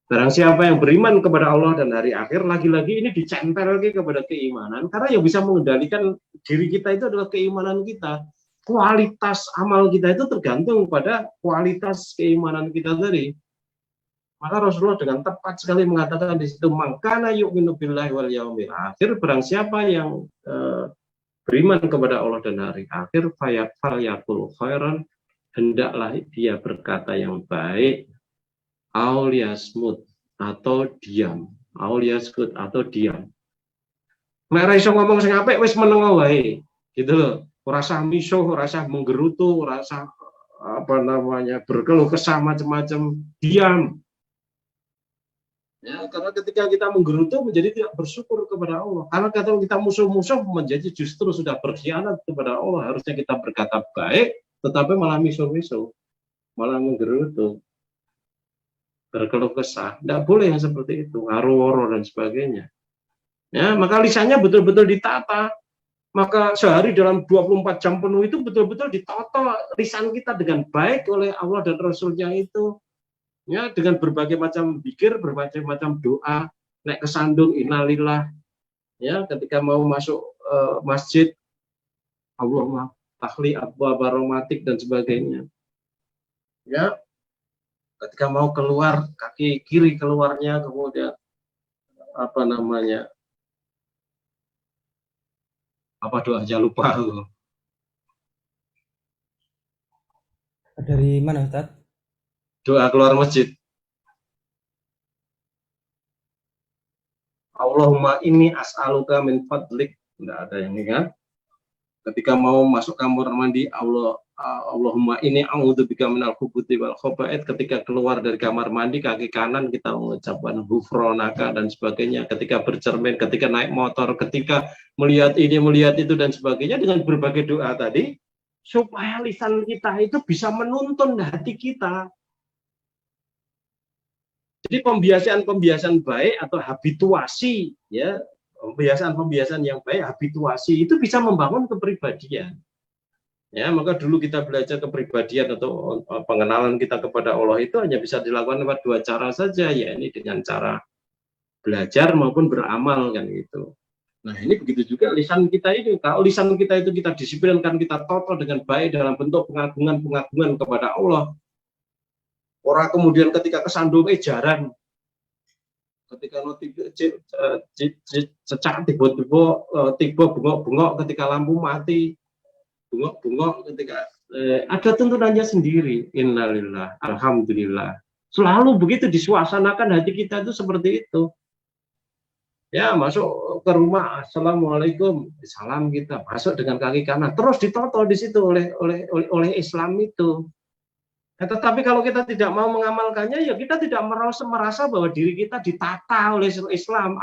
Barang siapa yang beriman kepada Allah dan hari akhir, lagi-lagi ini dicempel lagi kepada keimanan, karena yang bisa mengendalikan diri kita itu adalah keimanan kita. Kualitas amal kita itu tergantung pada kualitas keimanan kita tadi. Maka Rasulullah dengan tepat sekali mengatakan di situ, mangkana yu'minu billahi wal yaumil akhir, barang siapa yang beriman kepada Allah dan hari akhir, falyakul khairan, hendaklah dia berkata yang baik, auliasmut atau diam, auliaskut atau diam. Nek ra iso ngomong sing apik wis meneng wae. Gitu loh. Ora usah misuh, ora usah menggerutu, ora usah berkeluh kesah macam-macam, diam. Ya, karena ketika kita menggerutu menjadi tidak bersyukur kepada Allah. Karena kalau kita musuh-musuh menjadi justru sudah berkhianat kepada Allah. Harusnya kita berkata baik, tetapi malah misuh-misuh, malah menggerutu, berkeluh kesah. Tidak boleh yang seperti itu, waro-waro dan sebagainya. Ya, maka lisannya betul-betul ditata. Maka sehari dalam 24 jam penuh itu betul-betul ditata lisan kita dengan baik oleh Allah dan Rasulnya itu. Ya, dengan berbagai macam zikir, berbagai macam doa, naik kesandung innalillah. Ya, ketika mau masuk masjid, Allahumma tahli abwa baromatik dan sebagainya. Ya, ketika mau keluar kaki kiri keluarnya, kemudian apa doanya lupa. Dari mana, Ustaz? Doa keluar masjid. Allahumma inni as'aluka min fadlik. Enggak ada yang ini kan. Ketika mau masuk kamar mandi, Allahumma inni a'udzubika minal khubuthi wal khaba'ith. Ketika keluar dari kamar mandi, kaki kanan kita mengucapkan ghufronaka dan sebagainya. Ketika bercermin, ketika naik motor, ketika melihat ini, melihat itu dan sebagainya, dengan berbagai doa tadi, supaya lisan kita itu bisa menuntun hati kita. Jadi pembiasaan baik atau habituasi, ya, pembiasaan yang baik, habituasi itu bisa membangun kepribadian. Ya, maka dulu kita belajar kepribadian atau pengenalan kita kepada Allah itu hanya bisa dilakukan lewat dua cara saja, ya ini dengan cara belajar maupun beramal kan gitu. Nah, ini begitu juga lisan kita ini. Kalau lisan kita itu kita disiplinkan, kita tata dengan baik dalam bentuk pengagungan kepada Allah. Orang kemudian ketika kesandung jaran, ketika cecak tiba bengok-bengok ketika lampu mati, bengok-bengok ketika ada tuntunannya sendiri. Innalillah, alhamdulillah. Selalu begitu disuasanakan hati kita itu seperti itu. Ya, masuk ke rumah, assalamualaikum, salam kita, masuk dengan kaki kanan, terus ditoto di situ oleh Islam itu. Nah, tetapi kalau kita tidak mau mengamalkannya, ya kita tidak merasa bahwa diri kita ditata oleh Islam,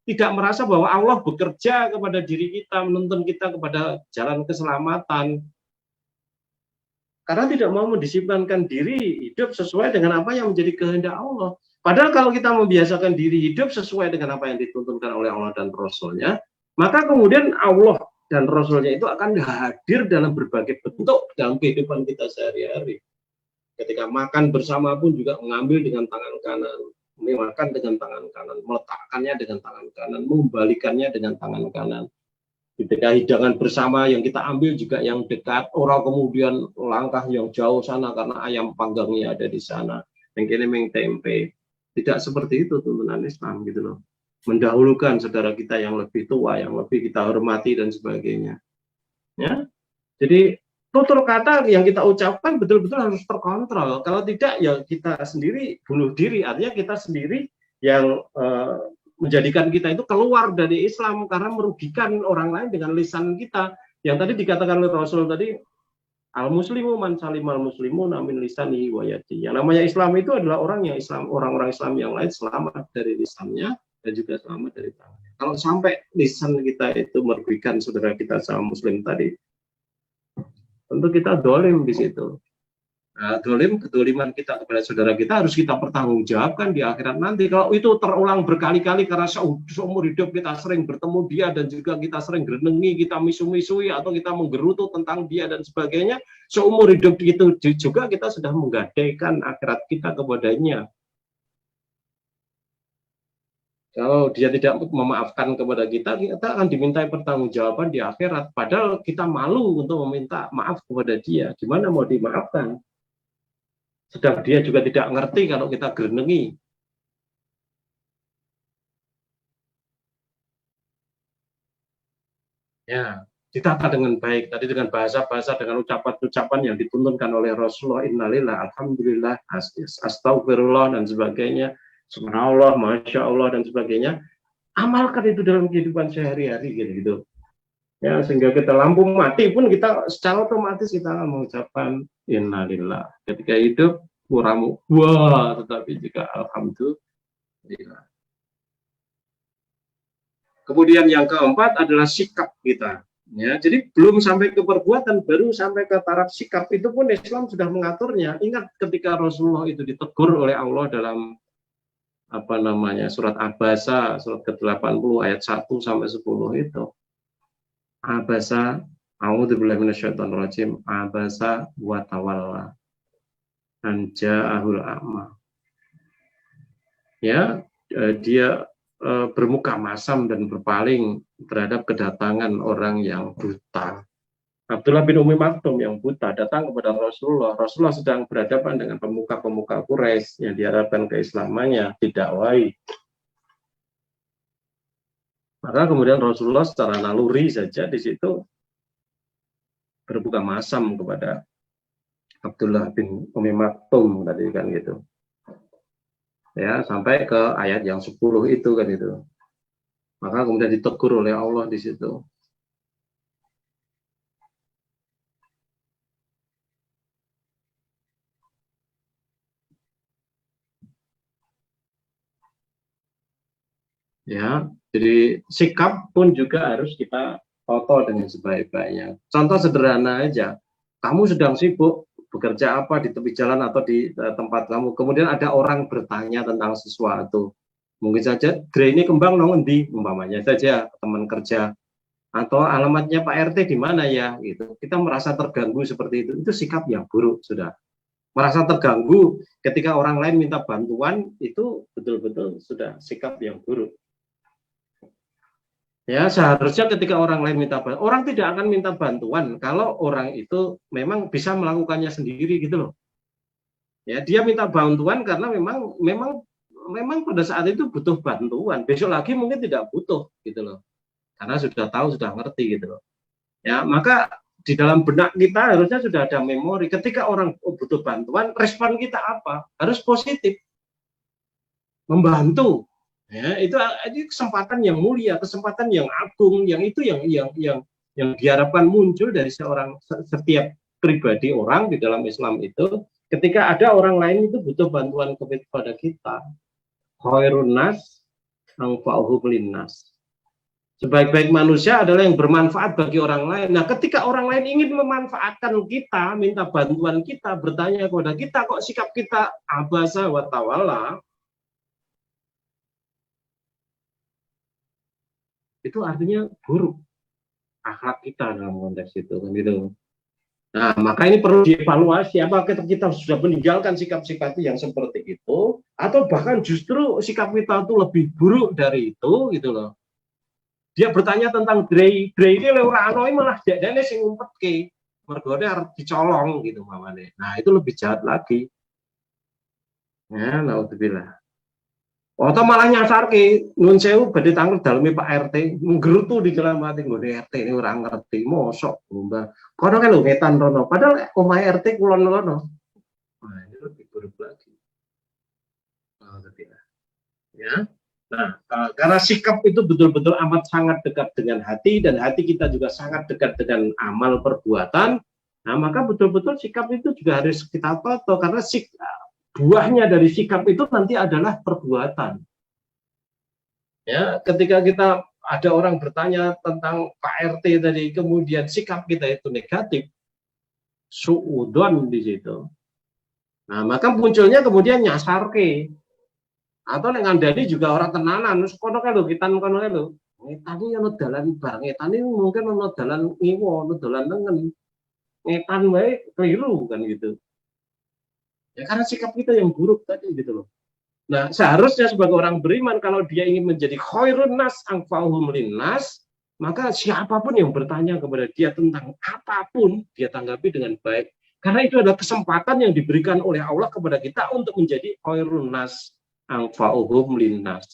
tidak merasa bahwa Allah bekerja kepada diri kita, menuntun kita kepada jalan keselamatan. Karena tidak mau mendisiplinkan diri hidup sesuai dengan apa yang menjadi kehendak Allah. Padahal kalau kita membiasakan diri hidup sesuai dengan apa yang dituntunkan oleh Allah dan Rasulnya, maka kemudian Allah dan Rasulnya itu akan hadir dalam berbagai bentuk dalam kehidupan kita sehari-hari. Ketika makan bersama pun juga mengambil dengan tangan kanan, makan dengan tangan kanan, meletakkannya dengan tangan kanan, mengembalikannya dengan tangan kanan. Ketika hidangan bersama yang kita ambil juga yang dekat, orang kemudian langkah yang jauh sana karena ayam panggangnya ada di sana, yang kini tempe. Tidak seperti itu tuntunan Islam gitu loh. Mendahulukan saudara kita yang lebih tua, yang lebih kita hormati dan sebagainya. Ya, jadi tutur kata yang kita ucapkan betul-betul harus terkontrol. Kalau tidak, ya kita sendiri bunuh diri. Artinya kita sendiri yang menjadikan kita itu keluar dari Islam karena merugikan orang lain dengan lisan kita. Yang tadi dikatakan oleh Rasul tadi, Al-muslimu man salimal muslimun min lisanihi wa yadihi. Yang namanya Islam itu adalah orang Islam, orang-orang Islam yang lain selamat dari lisannya dan juga selamat dari tangannya. Kalau sampai lisan kita itu merugikan saudara kita sama muslim tadi, tentu kita dolim di situ. Nah, kedoliman kita kepada saudara kita harus kita pertanggungjawabkan di akhirat nanti. Kalau itu terulang berkali-kali karena seumur hidup kita sering bertemu dia dan juga kita sering gerenengi, kita misu-misui atau kita menggerutu tentang dia dan sebagainya, seumur hidup itu juga kita sudah menggadaikan akhirat kita kepadanya. Kalau dia tidak memaafkan kepada kita akan dimintai pertanggungjawaban di akhirat. Padahal kita malu untuk meminta maaf kepada dia. Gimana mau dimaafkan? Sedang dia juga tidak ngerti kalau kita gerenengi. Ya, ditata dengan baik. Tadi dengan bahasa-bahasa, dengan ucapan-ucapan yang dituntunkan oleh Rasulullah, innalillah, alhamdulillah, astagfirullah, dan sebagainya. Subhanallah, Masya Allah, dan sebagainya. Amalkan itu dalam kehidupan sehari-hari, gitu. Ya, sehingga kita lampu mati pun kita secara otomatis kita akan mengucapkan innalillah. Ketika hidup, kurang wah, tetapi jika alhamdulillah. Kemudian yang keempat adalah sikap kita. Ya, jadi belum sampai ke perbuatan, baru sampai ke taraf sikap itu pun Islam sudah mengaturnya. Ingat ketika Rasulullah itu ditegur oleh Allah dalam surat Abasa, surat ke-80 ayat 1 sampai 10 itu. Abasa, a'udzubillahi minasyaitonirrajim, abasa wa tawalla. Anja'ahul a'ma. Ya, dia bermuka masam dan berpaling terhadap kedatangan orang yang buta. Abdullah bin Umi Maktum yang buta datang kepada Rasulullah. Rasulullah sedang berhadapan dengan pemuka-pemuka Quraisy yang diharapkan keislamannya, didakwai. Maka kemudian Rasulullah secara naluri saja di situ berbuka masam kepada Abdullah bin Umi Maktum tadi kan gitu. Ya, sampai ke ayat yang 10 itu kan itu. Maka kemudian ditegur oleh Allah di situ. Ya, jadi sikap pun juga harus kita toto dengan sebaik-baiknya. Contoh sederhana aja. Kamu sedang sibuk bekerja apa di tepi jalan atau di tempat kamu, kemudian ada orang bertanya tentang sesuatu, mungkin saja ini kembang nong endi umpamanya saja teman kerja, atau alamatnya Pak RT di mana ya gitu, kita merasa terganggu seperti itu sikap yang buruk. Sudah merasa terganggu ketika orang lain minta bantuan, itu betul-betul sudah sikap yang buruk. Ya, seharusnya ketika orang lain minta bantuan, orang tidak akan minta bantuan kalau orang itu memang bisa melakukannya sendiri gitu loh. Ya, dia minta bantuan karena memang pada saat itu butuh bantuan. Besok lagi mungkin tidak butuh gitu loh. Karena sudah tahu, sudah ngerti gitu loh. Ya, maka di dalam benak kita harusnya sudah ada memori. Ketika orang butuh bantuan, respon kita apa? Harus positif. Membantu. Ya, itu kesempatan yang mulia, kesempatan yang agung, yang diharapkan muncul dari setiap pribadi orang di dalam Islam itu. Ketika ada orang lain itu butuh bantuan kepada kita, khairun nas anfa'uhum linnas. Sebaik-baik manusia adalah yang bermanfaat bagi orang lain. Nah, ketika orang lain ingin memanfaatkan kita, minta bantuan kita, bertanya kepada kita, kok sikap kita abasa wa tawalla, itu artinya buruk akhlak kita dalam konteks itu kan gitu. Nah, maka ini perlu dievaluasi, apakah kita sudah meninggalkan sikap-sikap yang seperti itu, atau bahkan justru sikap kita itu lebih buruk dari itu gitu loh. Dia bertanya tentang Grey ini ora ono malah dadane sing ngumpetke, mergone arep dicolong gitu mamane. Nah, itu lebih jahat lagi. Ya, naudzubillah. Atau malah nyasar ke nun sewu badhe tanglet daleme Pak RT, nggerutu di dalam hati nggone RT ini orang ngerti, mosok mbah. Kono kan lho ngetan rono, padahal omahe RT kulon rono. Nah, ini lebih buruk lagi. Ya. Nah, karena sikap itu betul-betul amat sangat dekat dengan hati, dan hati kita juga sangat dekat dengan amal perbuatan, Nah, maka betul-betul sikap itu juga harus kita toto, karena buahnya dari sikap itu nanti adalah perbuatan. Ya, ketika kita ada orang bertanya tentang Pak RT tadi, kemudian sikap kita itu negatif, suudon di situ. Nah, maka munculnya kemudian nyasar ke, atau dengan ngandani juga orang tenanan, terus kono kalau kita kono kalau tadi ono dalan bang, tadi mungkin ono dalan ngiwo, ono dalan nengen, ngetan baik keliru kan gitu. Ya karena sikap kita yang buruk tadi gitu loh. Nah, seharusnya sebagai orang beriman, kalau dia ingin menjadi khairun nas anfa'uhum linnas, maka siapapun yang bertanya kepada dia tentang apapun, dia tanggapi dengan baik. Karena itu adalah kesempatan yang diberikan oleh Allah kepada kita untuk menjadi khairun nas anfa'uhum linnas.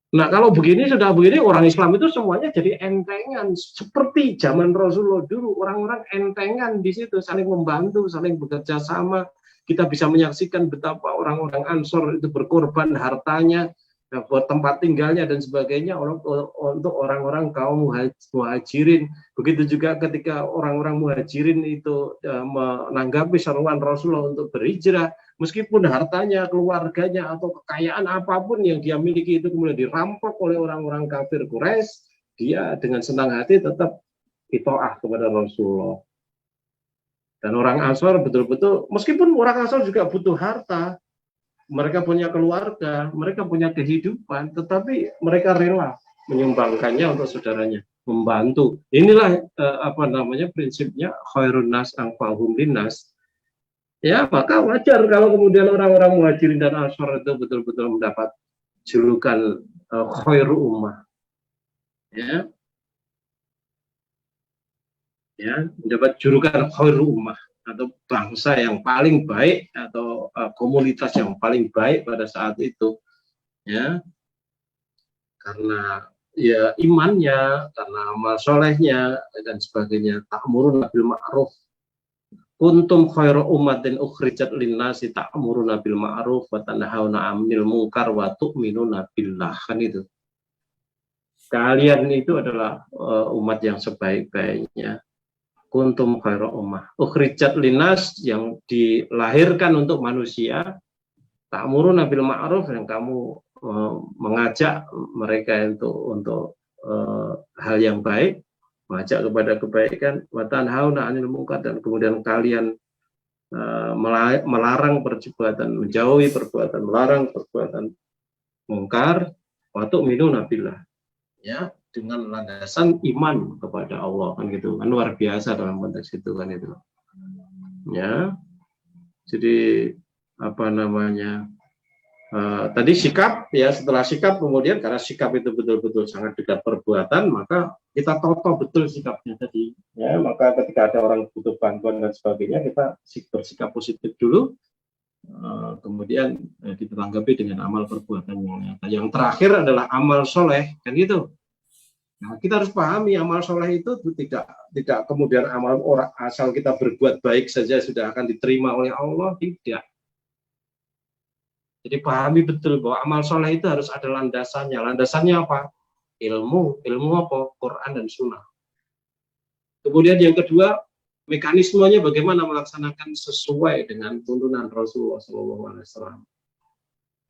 Nah, kalau begini, sudah begini, orang Islam itu semuanya jadi entengan. Seperti zaman Rasulullah dulu, orang-orang entengan di situ, saling membantu, saling bekerja sama. Kita bisa menyaksikan betapa orang-orang Ansor itu berkorban hartanya, buat tempat tinggalnya dan sebagainya untuk orang-orang kaum muhajirin. Begitu juga ketika orang-orang muhajirin itu menanggapi seruan Rasulullah untuk berhijrah, meskipun hartanya, keluarganya, atau kekayaan apapun yang dia miliki itu kemudian dirampok oleh orang-orang kafir Quraisy, dia dengan senang hati tetap itaah kepada Rasulullah. Dan orang Ansor betul-betul, meskipun orang Ansor juga butuh harta, mereka punya keluarga, mereka punya kehidupan, tetapi mereka rela menyumbangkannya untuk saudaranya, membantu. Inilah prinsipnya khairun nas anfa'uhum linnas. Ya, maka wajar kalau kemudian orang-orang muhajirin dan ansor itu betul-betul mendapat julukan khairu ummah. Ya, mendapat julukan khairul ummah, atau bangsa yang paling baik, atau komunitas yang paling baik pada saat itu, ya, karena ya imannya, karena amal solehnya dan sebagainya. Ta'muruna bil ma'ruf, kuntum khairu ummatin ukhrijat linnasi ta'muruna bil ma'ruf wa tanhauna 'anil munkar wa tu'minuna billah, kan itu. Kalian itu adalah umat yang sebaik-baiknya. Kuntum khairu ummah ukhrijat linnas, yang dilahirkan untuk manusia. Ta'muruna bil ma'ruf, yang kamu mengajak mereka untuk hal yang baik, mengajak kepada kebaikan. Wa tanhauna 'anil munkar, dan kemudian kalian melarang perbuatan, menjauhi perbuatan, melarang perbuatan mungkar. Wa tu'minuna billah, ya, dengan landasan iman kepada Allah, kan gitu kan, luar biasa dalam konteks itu kan itu, ya. Jadi tadi sikap, ya, setelah sikap kemudian, karena sikap itu betul-betul sangat dekat perbuatan, maka kita toto betul sikapnya tadi, ya. Maka ketika ada orang butuh bantuan dan sebagainya, kita bersikap positif dulu, kemudian kita tanggapi dengan amal perbuatan yang nyata. Yang terakhir adalah amal soleh, kan gitu. Nah, kita harus pahami amal soleh itu tidak kemudian amal orang asal kita berbuat baik saja sudah akan diterima oleh Allah, tidak. Jadi pahami betul bahwa amal soleh itu harus ada landasannya. Landasannya apa? Ilmu apa? Quran dan Sunnah. Kemudian yang kedua, mekanismenya bagaimana melaksanakan sesuai dengan tuntunan Rasulullah SAW.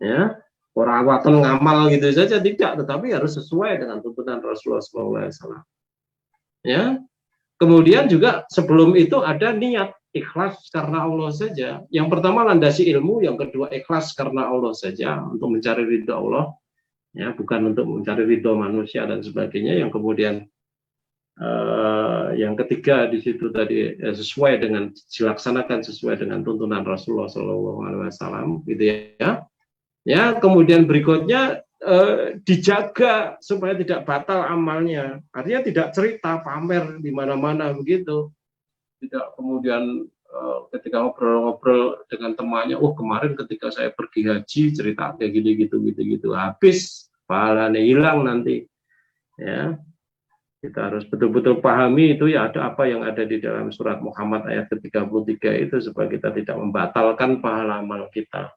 Ya. Orang ngamal gitu saja tidak, tetapi harus sesuai dengan tuntunan Rasulullah SAW. Ya, kemudian juga sebelum itu ada niat, ikhlas karena Allah saja. Yang pertama landasi ilmu, yang kedua ikhlas karena Allah saja, untuk mencari ridho Allah, ya, bukan untuk mencari ridho manusia dan sebagainya. Yang kemudian yang ketiga di situ tadi sesuai dengan, dilaksanakan sesuai dengan tuntunan Rasulullah SAW, gitu ya. Ya, kemudian berikutnya dijaga supaya tidak batal amalnya. Artinya tidak cerita pamer di mana-mana begitu. Tidak kemudian ketika ngobrol-ngobrol dengan temannya, oh kemarin ketika saya pergi haji cerita kayak gitu, habis pahalanya hilang nanti. Ya, kita harus betul-betul pahami itu, ya, ada apa yang ada di dalam surat Muhammad ayat ke-33 itu, supaya kita tidak membatalkan pahala amal kita.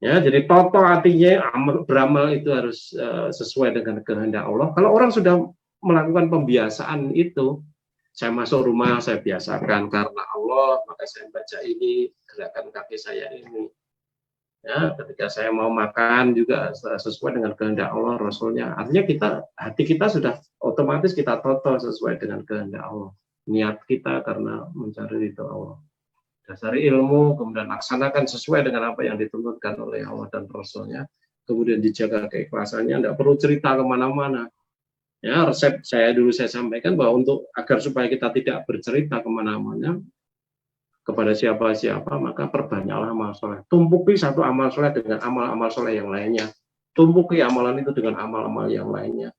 Ya, jadi toto artinya beramal itu harus sesuai dengan kehendak Allah. Kalau orang sudah melakukan pembiasaan itu, Saya masuk rumah, saya biasakan karena Allah, maka saya baca ini, gerakan kaki saya ini. Ya, ketika saya mau makan juga sesuai dengan kehendak Allah, Rasulnya. Artinya hati kita sudah otomatis kita toto sesuai dengan kehendak Allah. Niat kita karena mencari ridho Allah. Dasari ilmu, kemudian laksanakan sesuai dengan apa yang dituntutkan oleh Allah dan Rasulnya. Kemudian dijaga keikhlasannya, tidak perlu cerita kemana-mana. Ya, resep saya sampaikan bahwa agar supaya kita tidak bercerita kemana-mana kepada siapa-siapa, maka perbanyaklah amal soleh. Tumpuki satu amal soleh dengan amal-amal soleh yang lainnya. Tumpuki amalan itu dengan amal-amal yang lainnya.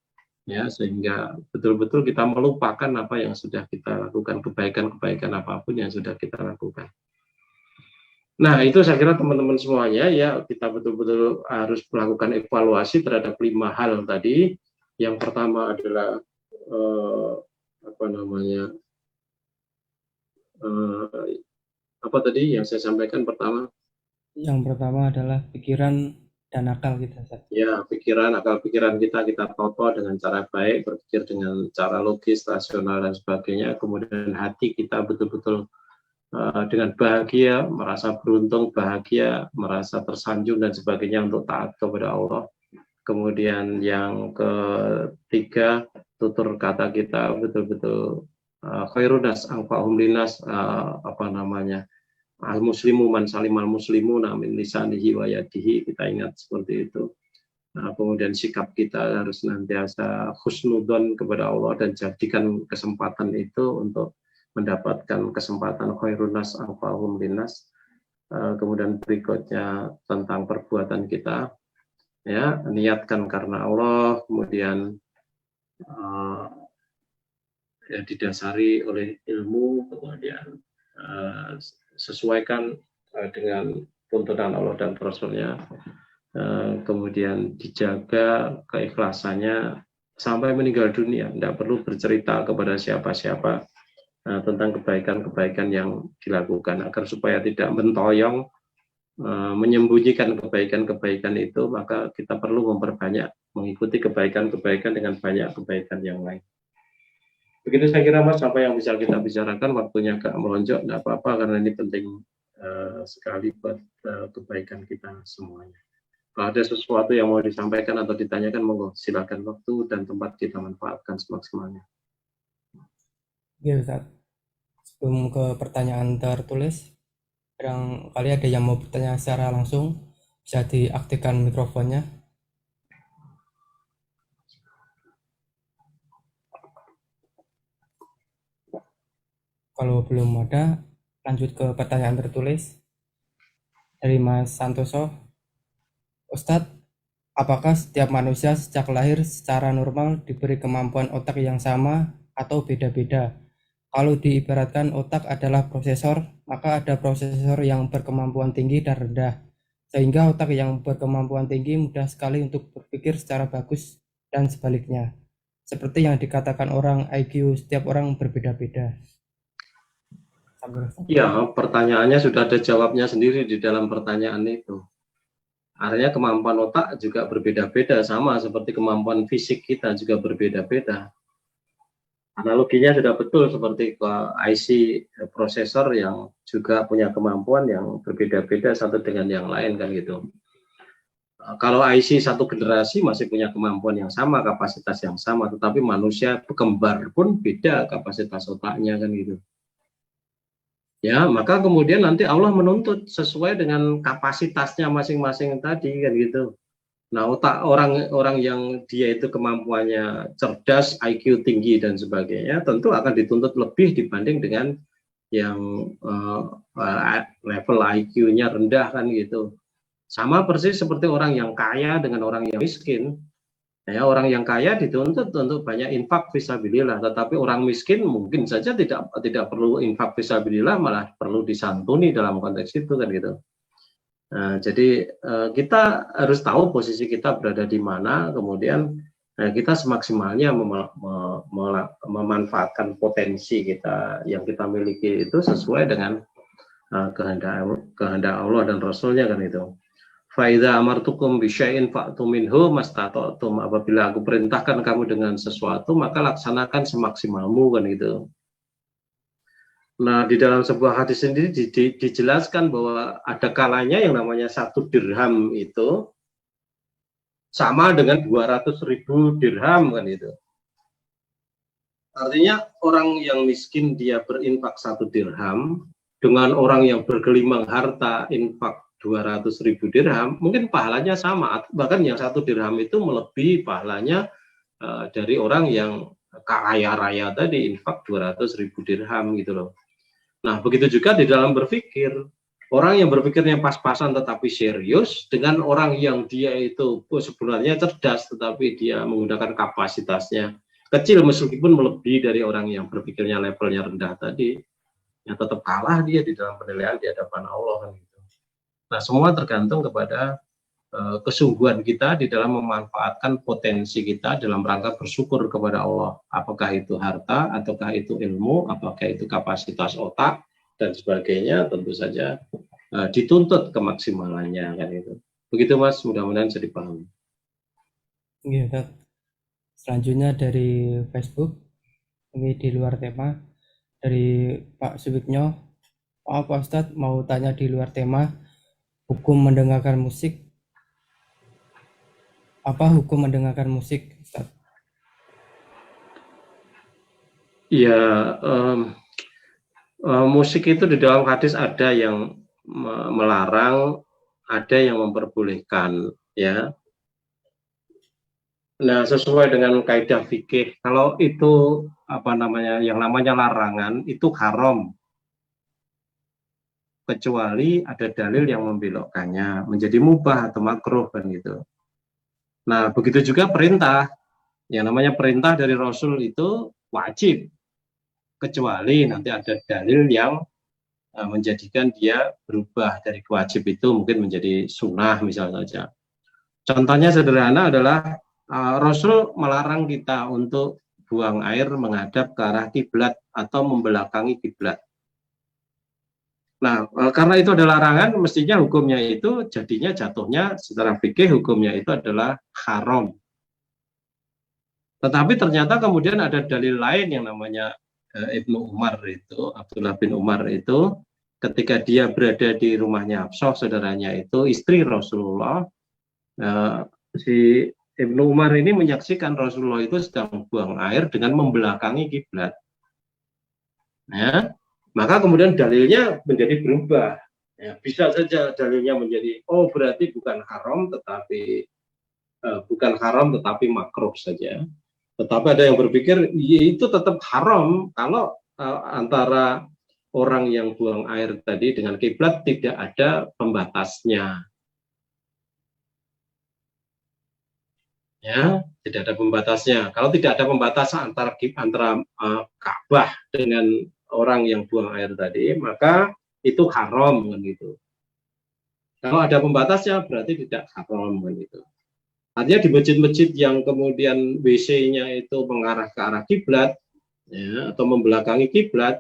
Ya, sehingga betul-betul kita melupakan apa yang sudah kita lakukan, kebaikan-kebaikan apapun yang sudah kita lakukan. Nah, itu saya kira teman-teman semuanya ya, kita betul-betul harus melakukan evaluasi terhadap 5 hal tadi. Yang pertama adalah apa tadi yang saya sampaikan pertama? Yang pertama adalah pikiran dan akal kita. Ya, akal pikiran kita toto dengan cara baik, berpikir dengan cara logis, rasional dan sebagainya. Kemudian hati kita betul-betul dengan bahagia, merasa beruntung, bahagia, merasa tersanjung dan sebagainya untuk taat kepada Allah. Kemudian yang ketiga, tutur kata kita betul-betul khairunas anfa'uhum linnas, al-muslimu man salimal muslimu min lisanihi wa yadihi, kita ingat seperti itu. Nah, kemudian sikap kita harus senantiasa husnudzon kepada Allah dan jadikan kesempatan itu untuk mendapatkan kesempatan khairunas anfa'uhum linnas. Kemudian berikutnya tentang perbuatan kita, ya, niatkan karena Allah, kemudian ya, didasari oleh ilmu, kemudian sesuaikan dengan tuntunan Allah dan Rasulnya, kemudian dijaga keikhlasannya sampai meninggal dunia. Tidak perlu bercerita kepada siapa-siapa tentang kebaikan-kebaikan yang dilakukan, agar supaya tidak mentoyong, menyembunyikan kebaikan-kebaikan itu, maka kita perlu memperbanyak mengikuti kebaikan-kebaikan dengan banyak kebaikan yang lain. Begitu saya kira Mas, apa yang bisa kita bicarakan, waktunya agak melonjak, tidak apa-apa karena ini penting sekali buat kebaikan kita semuanya. Kalau ada sesuatu yang mau disampaikan atau ditanyakan, monggo silakan, waktu dan tempat kita manfaatkan semaksimalnya. Ya Ustaz, sebelum ke pertanyaan tertulis, barangkali ada yang mau bertanya secara langsung, bisa diaktifkan mikrofonnya. Kalau belum ada, lanjut ke pertanyaan tertulis dari Mas Santoso. Ustadz, apakah setiap manusia sejak lahir secara normal diberi kemampuan otak yang sama atau beda-beda? Kalau diibaratkan otak adalah prosesor, maka ada prosesor yang berkemampuan tinggi dan rendah. Sehingga otak yang berkemampuan tinggi mudah sekali untuk berpikir secara bagus dan sebaliknya. Seperti yang dikatakan orang, IQ setiap orang berbeda-beda. Ya, pertanyaannya sudah ada jawabnya sendiri di dalam pertanyaan itu. Artinya kemampuan otak juga berbeda-beda, sama seperti kemampuan fisik kita juga berbeda-beda. Analoginya sudah betul seperti IC prosesor yang juga punya kemampuan yang berbeda-beda satu dengan yang lain, kan gitu. Kalau IC satu generasi masih punya kemampuan yang sama, kapasitas yang sama, tetapi manusia kembar pun beda kapasitas otaknya, kan gitu. Ya, maka kemudian nanti Allah menuntut sesuai dengan kapasitasnya masing-masing tadi, kan gitu. Nah, otak orang yang dia itu kemampuannya cerdas, IQ tinggi dan sebagainya, tentu akan dituntut lebih dibanding dengan yang level IQ-nya rendah, kan gitu. Sama persis seperti orang yang kaya dengan orang yang miskin. Ya, orang yang kaya dituntut untuk banyak infak fisabilillah, tetapi orang miskin mungkin saja tidak perlu infak fisabilillah, malah perlu disantuni dalam konteks itu, kan gitu. Nah, jadi kita harus tahu posisi kita berada di mana, kemudian kita semaksimalnya memanfaatkan potensi kita yang kita miliki itu sesuai dengan kehendak Allah dan Rasulnya, kan itu. Faidza amartukum bisyai'in fa'tu minhu mastata'tum, apabila aku perintahkan kamu dengan sesuatu maka laksanakan semaksimalmu, kan gitu. Nah, di dalam sebuah hadis sendiri dijelaskan bahwa ada kalanya yang namanya 1 dirham itu sama dengan 200.000 dirham kan itu. Artinya orang yang miskin dia berinfak 1 dirham dengan orang yang bergelimang harta infak 200.000 dirham, mungkin pahalanya sama, bahkan yang 1 dirham itu melebihi pahalanya dari orang yang kaya raya tadi infak 200.000 dirham gitu loh. Nah, begitu juga di dalam berpikir, orang yang berpikirnya pas-pasan tetapi serius dengan orang yang dia itu sebenarnya cerdas tetapi dia menggunakan kapasitasnya kecil meskipun melebihi dari orang yang berpikirnya levelnya rendah tadi, ya tetap kalah dia di dalam penilaian di hadapan Allah kan gitu. Nah, semua tergantung kepada kesungguhan kita di dalam memanfaatkan potensi kita dalam rangka bersyukur kepada Allah. Apakah itu harta, ataukah itu ilmu, apakah itu kapasitas otak, dan sebagainya, tentu saja dituntut kemaksimalannya kan itu. Begitu Mas, mudah-mudahan bisa dipahami. Iya, Ustaz. Selanjutnya dari Facebook, ini di luar tema, dari Pak Subiknyo. Pak Ustadz, mau tanya di luar tema, hukum mendengarkan musik. Apa hukum mendengarkan musik, Ustadz? Ya, musik itu di dalam hadis ada yang melarang, ada yang memperbolehkan, ya. Nah, sesuai dengan kaidah fikih, kalau itu yang namanya larangan itu haram, kecuali ada dalil yang membelokkannya menjadi mubah atau makruh kan gitu. Nah, begitu juga perintah, yang namanya perintah dari Rasul itu wajib, kecuali nanti ada dalil yang menjadikan dia berubah dari wajib itu mungkin menjadi sunnah misalnya saja. Contohnya sederhana adalah Rasul melarang kita untuk buang air menghadap ke arah kiblat atau membelakangi kiblat. Nah, karena itu adalah larangan, mestinya hukumnya itu jatuhnya secara fikih hukumnya itu adalah haram. Tetapi ternyata kemudian ada dalil lain yang namanya Ibnu Umar itu, Abdullah bin Umar itu, ketika dia berada di rumahnya Hafsah, saudaranya itu, istri Rasulullah, si Ibnu Umar ini menyaksikan Rasulullah itu sedang buang air dengan membelakangi kiblat. Ya, maka kemudian dalilnya menjadi berubah. Ya, bisa saja dalilnya menjadi berarti bukan haram tetapi makruh saja. Tetapi ada yang berpikir itu tetap haram kalau antara orang yang buang air tadi dengan kiblat tidak ada pembatasnya. Ya, tidak ada pembatasnya. Kalau tidak ada pembatasan antara Ka'bah dengan orang yang buang air tadi, maka itu haram kan gitu. Kalau ada pembatasnya berarti tidak haram kan gitu. Artinya di masjid-masjid yang kemudian WC-nya itu mengarah ke arah kiblat, ya, atau membelakangi kiblat,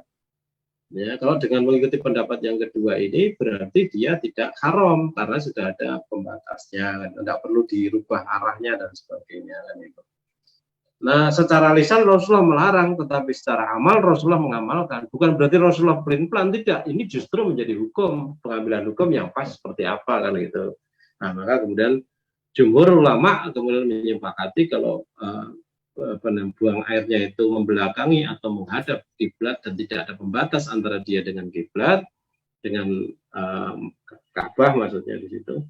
ya, kalau dengan mengikuti pendapat yang kedua ini berarti dia tidak haram karena sudah ada pembatasnya, kan? Tidak perlu dirubah arahnya dan sebagainya kan itu. Nah, secara lisan Rasulullah melarang, tetapi secara amal Rasulullah mengamalkan. Bukan berarti Rasulullah pelin-pelan, tidak. Ini justru menjadi hukum, pengambilan hukum yang pas seperti apa kan gitu. Nah, maka kemudian jumhur ulama kemudian menyepakati kalau buang airnya itu membelakangi atau menghadap kiblat dan tidak ada pembatas antara dia dengan kiblat, dengan Ka'bah maksudnya di situ,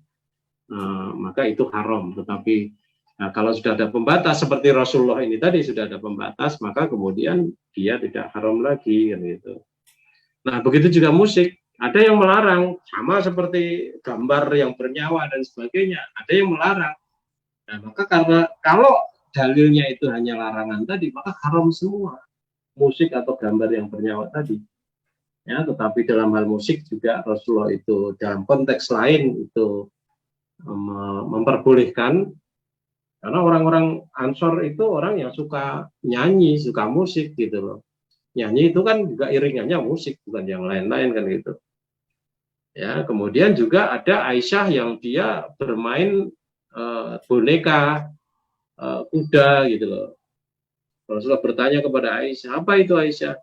maka itu haram. Tetapi kalau sudah ada pembatas seperti Rasulullah ini tadi sudah ada pembatas, maka kemudian dia tidak haram lagi kan gitu. Nah, begitu juga musik. Ada yang melarang, sama seperti gambar yang bernyawa dan sebagainya. Ada yang melarang. Nah, maka karena kalau dalilnya itu hanya larangan tadi, maka haram semua musik atau gambar yang bernyawa tadi. Ya, tetapi dalam hal musik juga Rasulullah itu dalam konteks lain itu memperbolehkan, karena orang-orang Ansor itu orang yang suka nyanyi, suka musik gitu loh. Nyanyi itu kan juga iringannya musik, bukan yang lain-lain kan gitu. Ya, kemudian juga ada Aisyah yang dia bermain boneka kuda gitu loh. Rasulullah bertanya kepada Aisyah, apa itu Aisyah?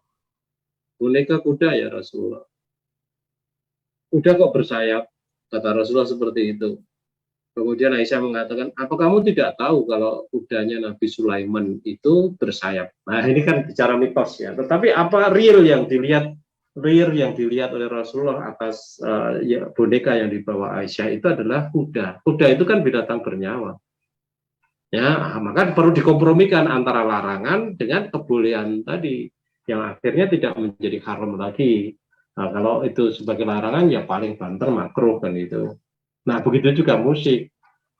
boneka kuda ya Rasulullah. Kuda kok bersayap? Kata Rasulullah seperti itu. Kemudian Aisyah mengatakan, apa kamu tidak tahu kalau kudanya Nabi Sulaiman itu bersayap? Nah ini kan bicara mitos ya. Tetapi apa real yang dilihat oleh Rasulullah atas ya, boneka yang dibawa Aisyah itu adalah kuda. Kuda itu kan binatang bernyawa. Ya, maka perlu dikompromikan antara larangan dengan kebolehan tadi yang akhirnya tidak menjadi haram lagi. Nah, kalau itu sebagai larangan ya paling banter makruh kan itu. Nah, begitu juga musik.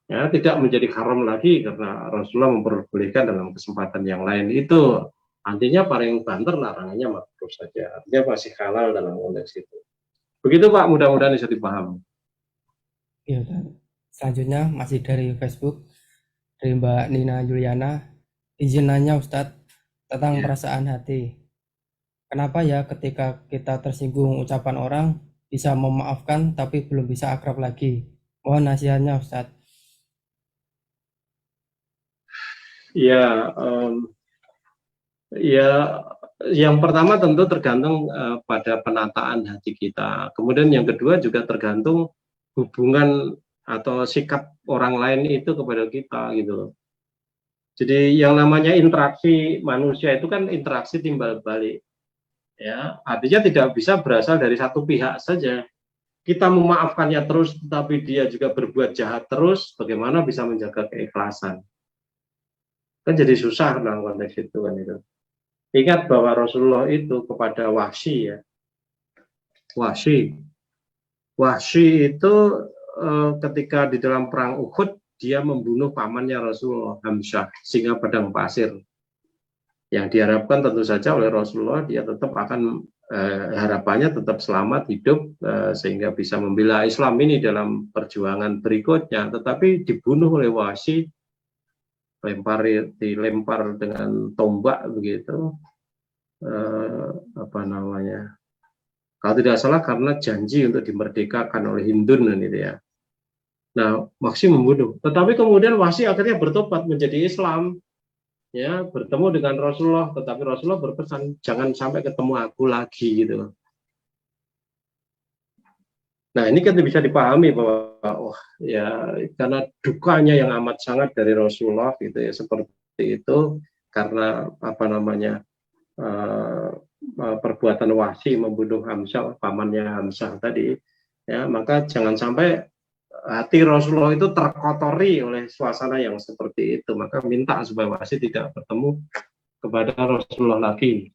Ya, tidak menjadi haram lagi karena Rasulullah memperbolehkan dalam kesempatan yang lain itu. Artinya paling banter larangannya makruh saja. Artinya masih halal dalam konteks itu. Begitu Pak, mudah-mudahan bisa dipahami. Ya, selanjutnya masih dari Facebook, dari Mbak Nina Juliana. Izin nanya Ustadz tentang Ya. perasaan hati. Kenapa ya ketika kita tersinggung ucapan orang bisa memaafkan tapi belum bisa akrab lagi? Mohon nasihatnya Ustadz. Ya, ya, yang pertama tentu tergantung pada penataan hati kita. Kemudian yang kedua juga tergantung hubungan atau sikap orang lain itu kepada kita gitu loh. Jadi yang namanya interaksi manusia itu kan interaksi timbal balik. Ya, artinya tidak bisa berasal dari satu pihak saja. Kita memaafkannya terus, tetapi dia juga berbuat jahat terus. Bagaimana bisa menjaga keikhlasan? Kan jadi susah dalam konteks itu kan itu. Ingat bahwa Rasulullah itu kepada Wahsy ya. Wahsy. Wahsy itu ketika di dalam perang Uhud dia membunuh pamannya Rasulullah Hamzah, singa padang pasir. Yang diharapkan tentu saja oleh Rasulullah dia tetap akan harapannya tetap selamat hidup sehingga bisa membela Islam ini dalam perjuangan berikutnya, tetapi dibunuh oleh Wahsy, dilempar dengan tombak begitu, apa namanya, kalau tidak salah karena janji untuk dimerdekakan oleh Hindun gitu ya. Nah, Wahsy membunuh, tetapi kemudian Wahsy akhirnya bertobat menjadi Islam, ya, bertemu dengan Rasulullah, tetapi Rasulullah berpesan jangan sampai ketemu aku lagi gitu. Nah, ini kan bisa dipahami bahwa oh ya karena dukanya yang amat sangat dari Rasulullah gitu ya seperti itu karena apa namanya perbuatan Wahsy membunuh Hamzah pamannya Hamzah tadi ya, maka jangan sampai hati Rasulullah itu terkotori oleh suasana yang seperti itu, maka minta supaya Wahsy tidak bertemu kepada Rasulullah lagi.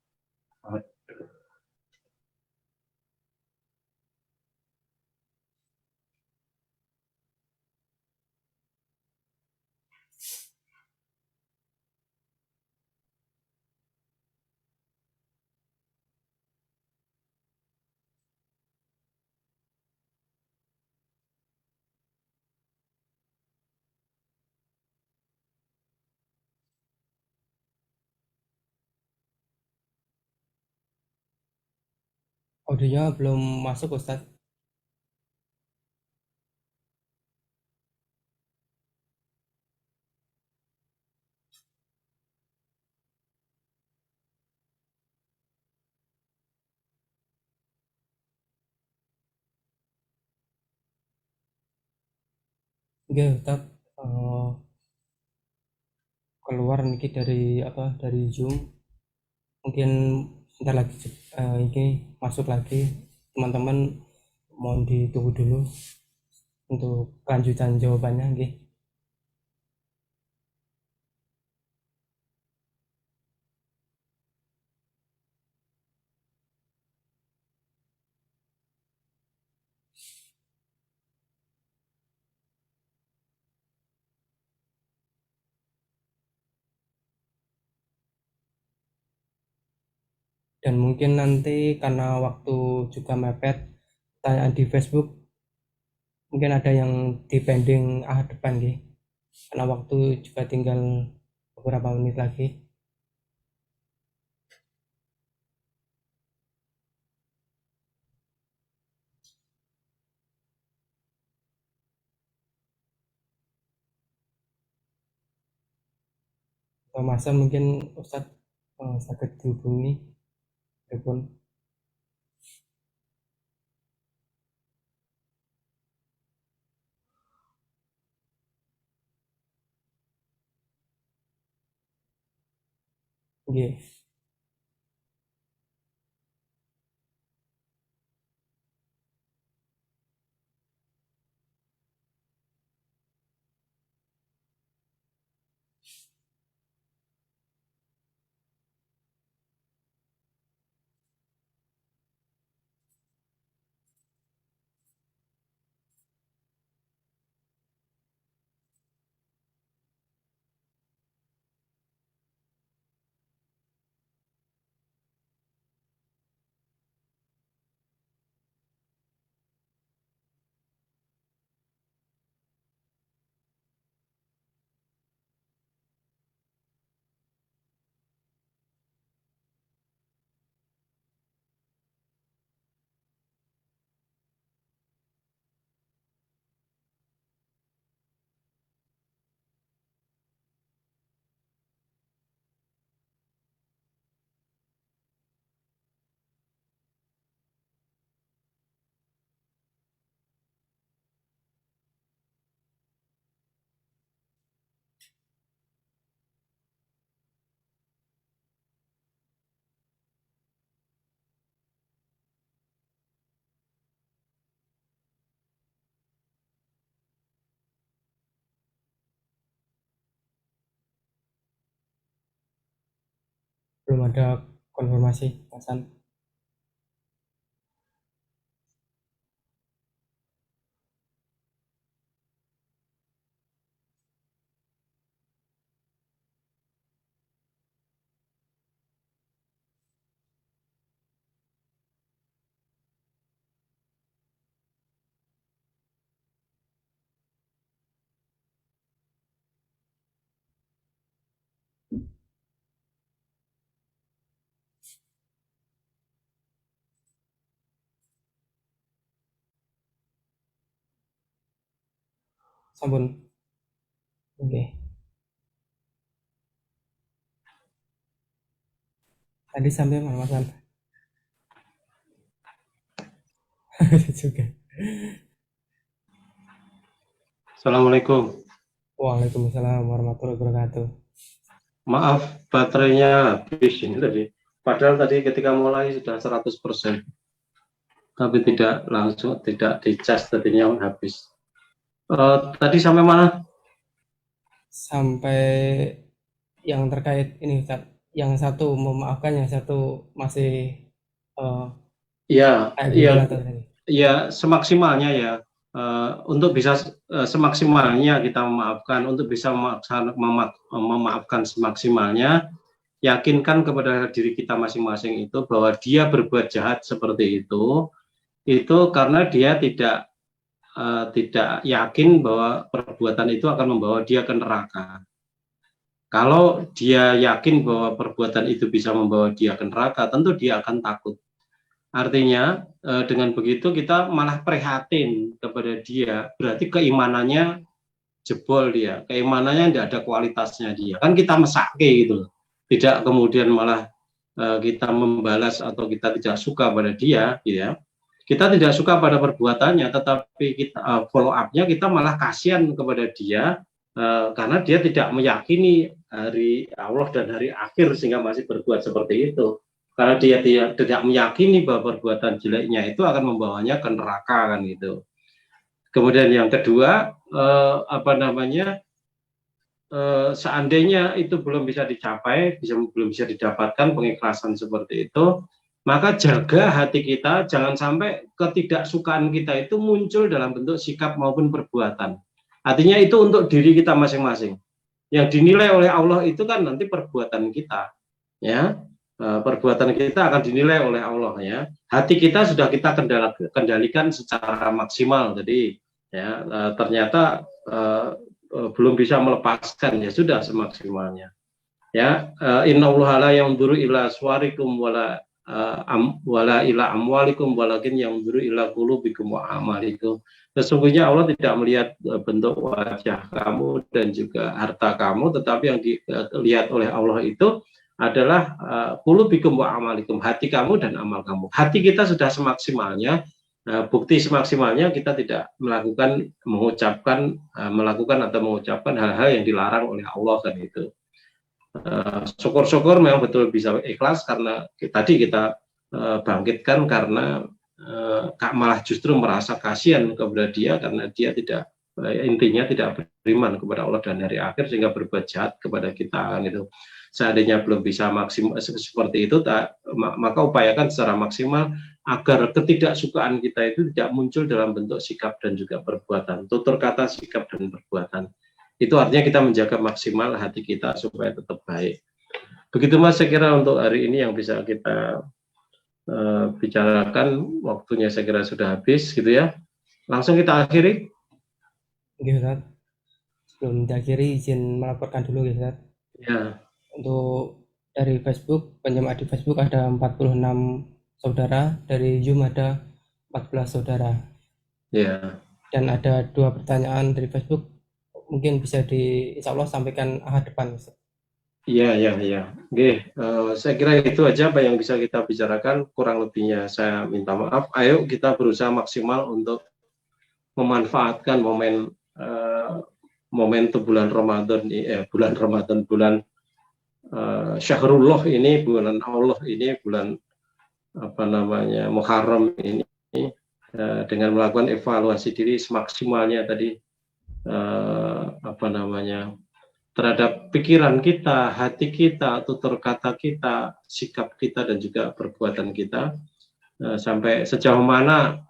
Audionya belum masuk Ustadz. Oke Ustadz, keluar nih dari apa dari Zoom. Mungkin sebentar lagi ini masuk lagi. Teman-teman mohon ditunggu dulu untuk kelanjutan jawabannya nggih. Dan mungkin nanti karena waktu juga mepet, tanyaan di Facebook mungkin ada yang dipending depan nggih. Karena waktu juga tinggal beberapa menit lagi. Masa mungkin Ustadz sakit dihubungi telepon. Nggih. Belum ada konfirmasi, Hasan. Sampun. Oke. Tadi sampai mana, Mas Hasan? Juga. Assalamualaikum. Waalaikumsalam warahmatullahi wabarakatuh. Maaf, baterainya habis ini tadi. Padahal tadi ketika mulai sudah 100%, tapi tidak langsung, tidak dicas, tadinya habis. Tadi sampai mana? Sampai yang terkait ini, Ustaz. Yang satu memaafkan, yang satu masih Ya, gitu ya, tadi. ya semaksimalnya ya. Untuk bisa semaksimalnya kita memaafkan, untuk bisa memaafkan semaksimalnya, yakinkan kepada diri kita masing-masing itu bahwa dia berbuat jahat seperti itu karena dia tidak yakin bahwa perbuatan itu akan membawa dia ke neraka. Kalau dia yakin bahwa perbuatan itu bisa membawa dia ke neraka, tentu dia akan takut. Artinya dengan begitu kita malah prihatin kepada dia, berarti keimanannya jebol dia, keimanannya tidak ada kualitasnya dia. Kan kita mesake gitu, tidak kemudian malah kita membalas atau kita tidak suka pada dia, ya. Kita tidak suka pada perbuatannya, tetapi kita follow up-nya kita malah kasihan kepada dia karena dia tidak meyakini hari Allah dan hari akhir sehingga masih berbuat seperti itu. Karena dia tidak meyakini bahwa perbuatan jeleknya itu akan membawanya ke neraka kan gitu. Kemudian yang kedua, seandainya itu belum bisa dicapai, belum bisa didapatkan pengikhlasan seperti itu, maka jaga hati kita, jangan sampai ketidaksukaan kita itu muncul dalam bentuk sikap maupun perbuatan. Artinya itu untuk diri kita masing-masing. Yang dinilai oleh Allah itu kan nanti perbuatan kita, ya. Perbuatan kita akan dinilai oleh Allah, ya. Hati kita sudah kita kendalikan secara maksimal, jadi ya ternyata belum bisa melepaskan, ya sudah semaksimalnya, ya. Innallaha la yanzuru ila suwarikum wala ila amwalikum walakin yanzuru ila qulubikum wa amalikum. Sesungguhnya Allah tidak melihat bentuk wajah kamu dan juga harta kamu, tetapi yang dilihat oleh Allah itu adalah qulubikum wa amalikum, hati kamu dan amal kamu. Hati kita sudah semaksimalnya, bukti semaksimalnya kita tidak melakukan atau mengucapkan hal-hal yang dilarang oleh Allah kan itu. Syukur-syukur memang betul bisa ikhlas karena tadi kita bangkitkan karena malah justru merasa kasihan kepada dia karena dia tidak intinya tidak beriman kepada Allah dan hari akhir sehingga berbuat jahat kepada kita gitu. Seandainya belum bisa maksimal seperti itu, maka upayakan secara maksimal agar ketidaksukaan kita itu tidak muncul dalam bentuk sikap dan juga perbuatan, tutur kata, sikap dan perbuatan. Itu artinya kita menjaga maksimal hati kita supaya tetap baik. Begitu Mas, saya kira untuk hari ini yang bisa kita bicarakan, waktunya saya kira sudah habis gitu ya. Langsung kita akhiri. Oke, Ustaz. Sebelum diakhiri izin melaporkan dulu ya, Ustaz. Ya. Untuk dari Facebook, penjemaah di Facebook ada 46 saudara, dari Zoom ada 14 saudara. Ya. Dan ada 2 pertanyaan dari Facebook, mungkin bisa insya Allah sampaikan ahad depan, Ustaz. Iya. Oke, saya kira itu aja apa yang bisa kita bicarakan. Kurang lebihnya saya minta maaf. Ayo kita berusaha maksimal untuk memanfaatkan momentum bulan Ramadan, bulan Syahrullah ini, bulan Allah ini, bulan Muharram ini, dengan melakukan evaluasi diri semaksimalnya tadi, terhadap pikiran kita, hati kita, tutur kata kita, sikap kita, dan juga perbuatan kita, sampai sejauh mana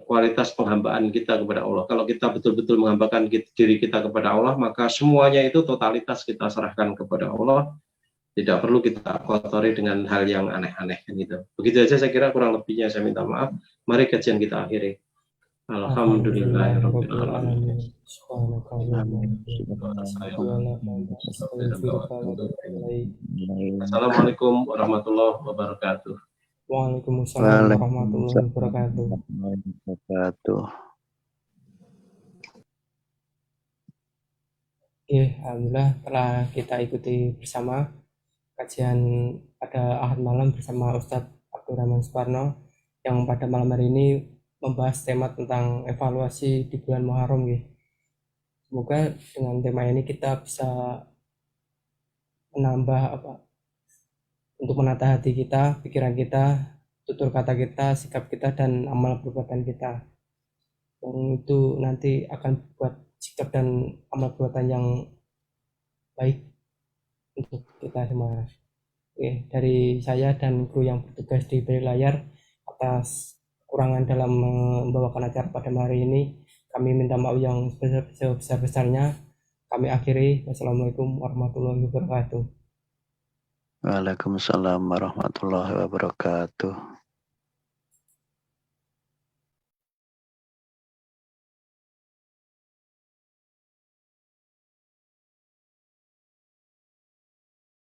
kualitas penghambaan kita kepada Allah. Kalau kita betul-betul menghambakan diri kita kepada Allah, maka semuanya itu totalitas kita serahkan kepada Allah. Tidak perlu kita kotori dengan hal yang aneh-aneh gitu. Begitu aja saya kira, kurang lebihnya saya minta maaf. Mari kajian kita akhiri. Alhamdulillahirabbil alamin. Assalamualaikum warahmatullahi wabarakatuh. Waalaikumsalam warahmatullahi wabarakatuh. Oke, alhamdulillah telah kita ikuti bersama kajian pada ahad malam bersama Ustadz Abdurrahman Suparno yang pada malam hari ini membahas tema tentang evaluasi di bulan Muharram. Semoga dengan tema ini kita bisa menambah untuk menata hati kita, pikiran kita, tutur kata kita, sikap kita, dan amal perbuatan kita. Yang itu nanti akan buat sikap dan amal perbuatan yang baik untuk kita semua. Oke, dari saya dan kru yang bertugas di balik layar, atas kekurangan dalam membawakan acara pada hari ini, kami minta maaf yang sebesar-besarnya. Kami akhiri. Wassalamualaikum warahmatullahi wabarakatuh. Waalaikumsalam warahmatullahi wabarakatuh.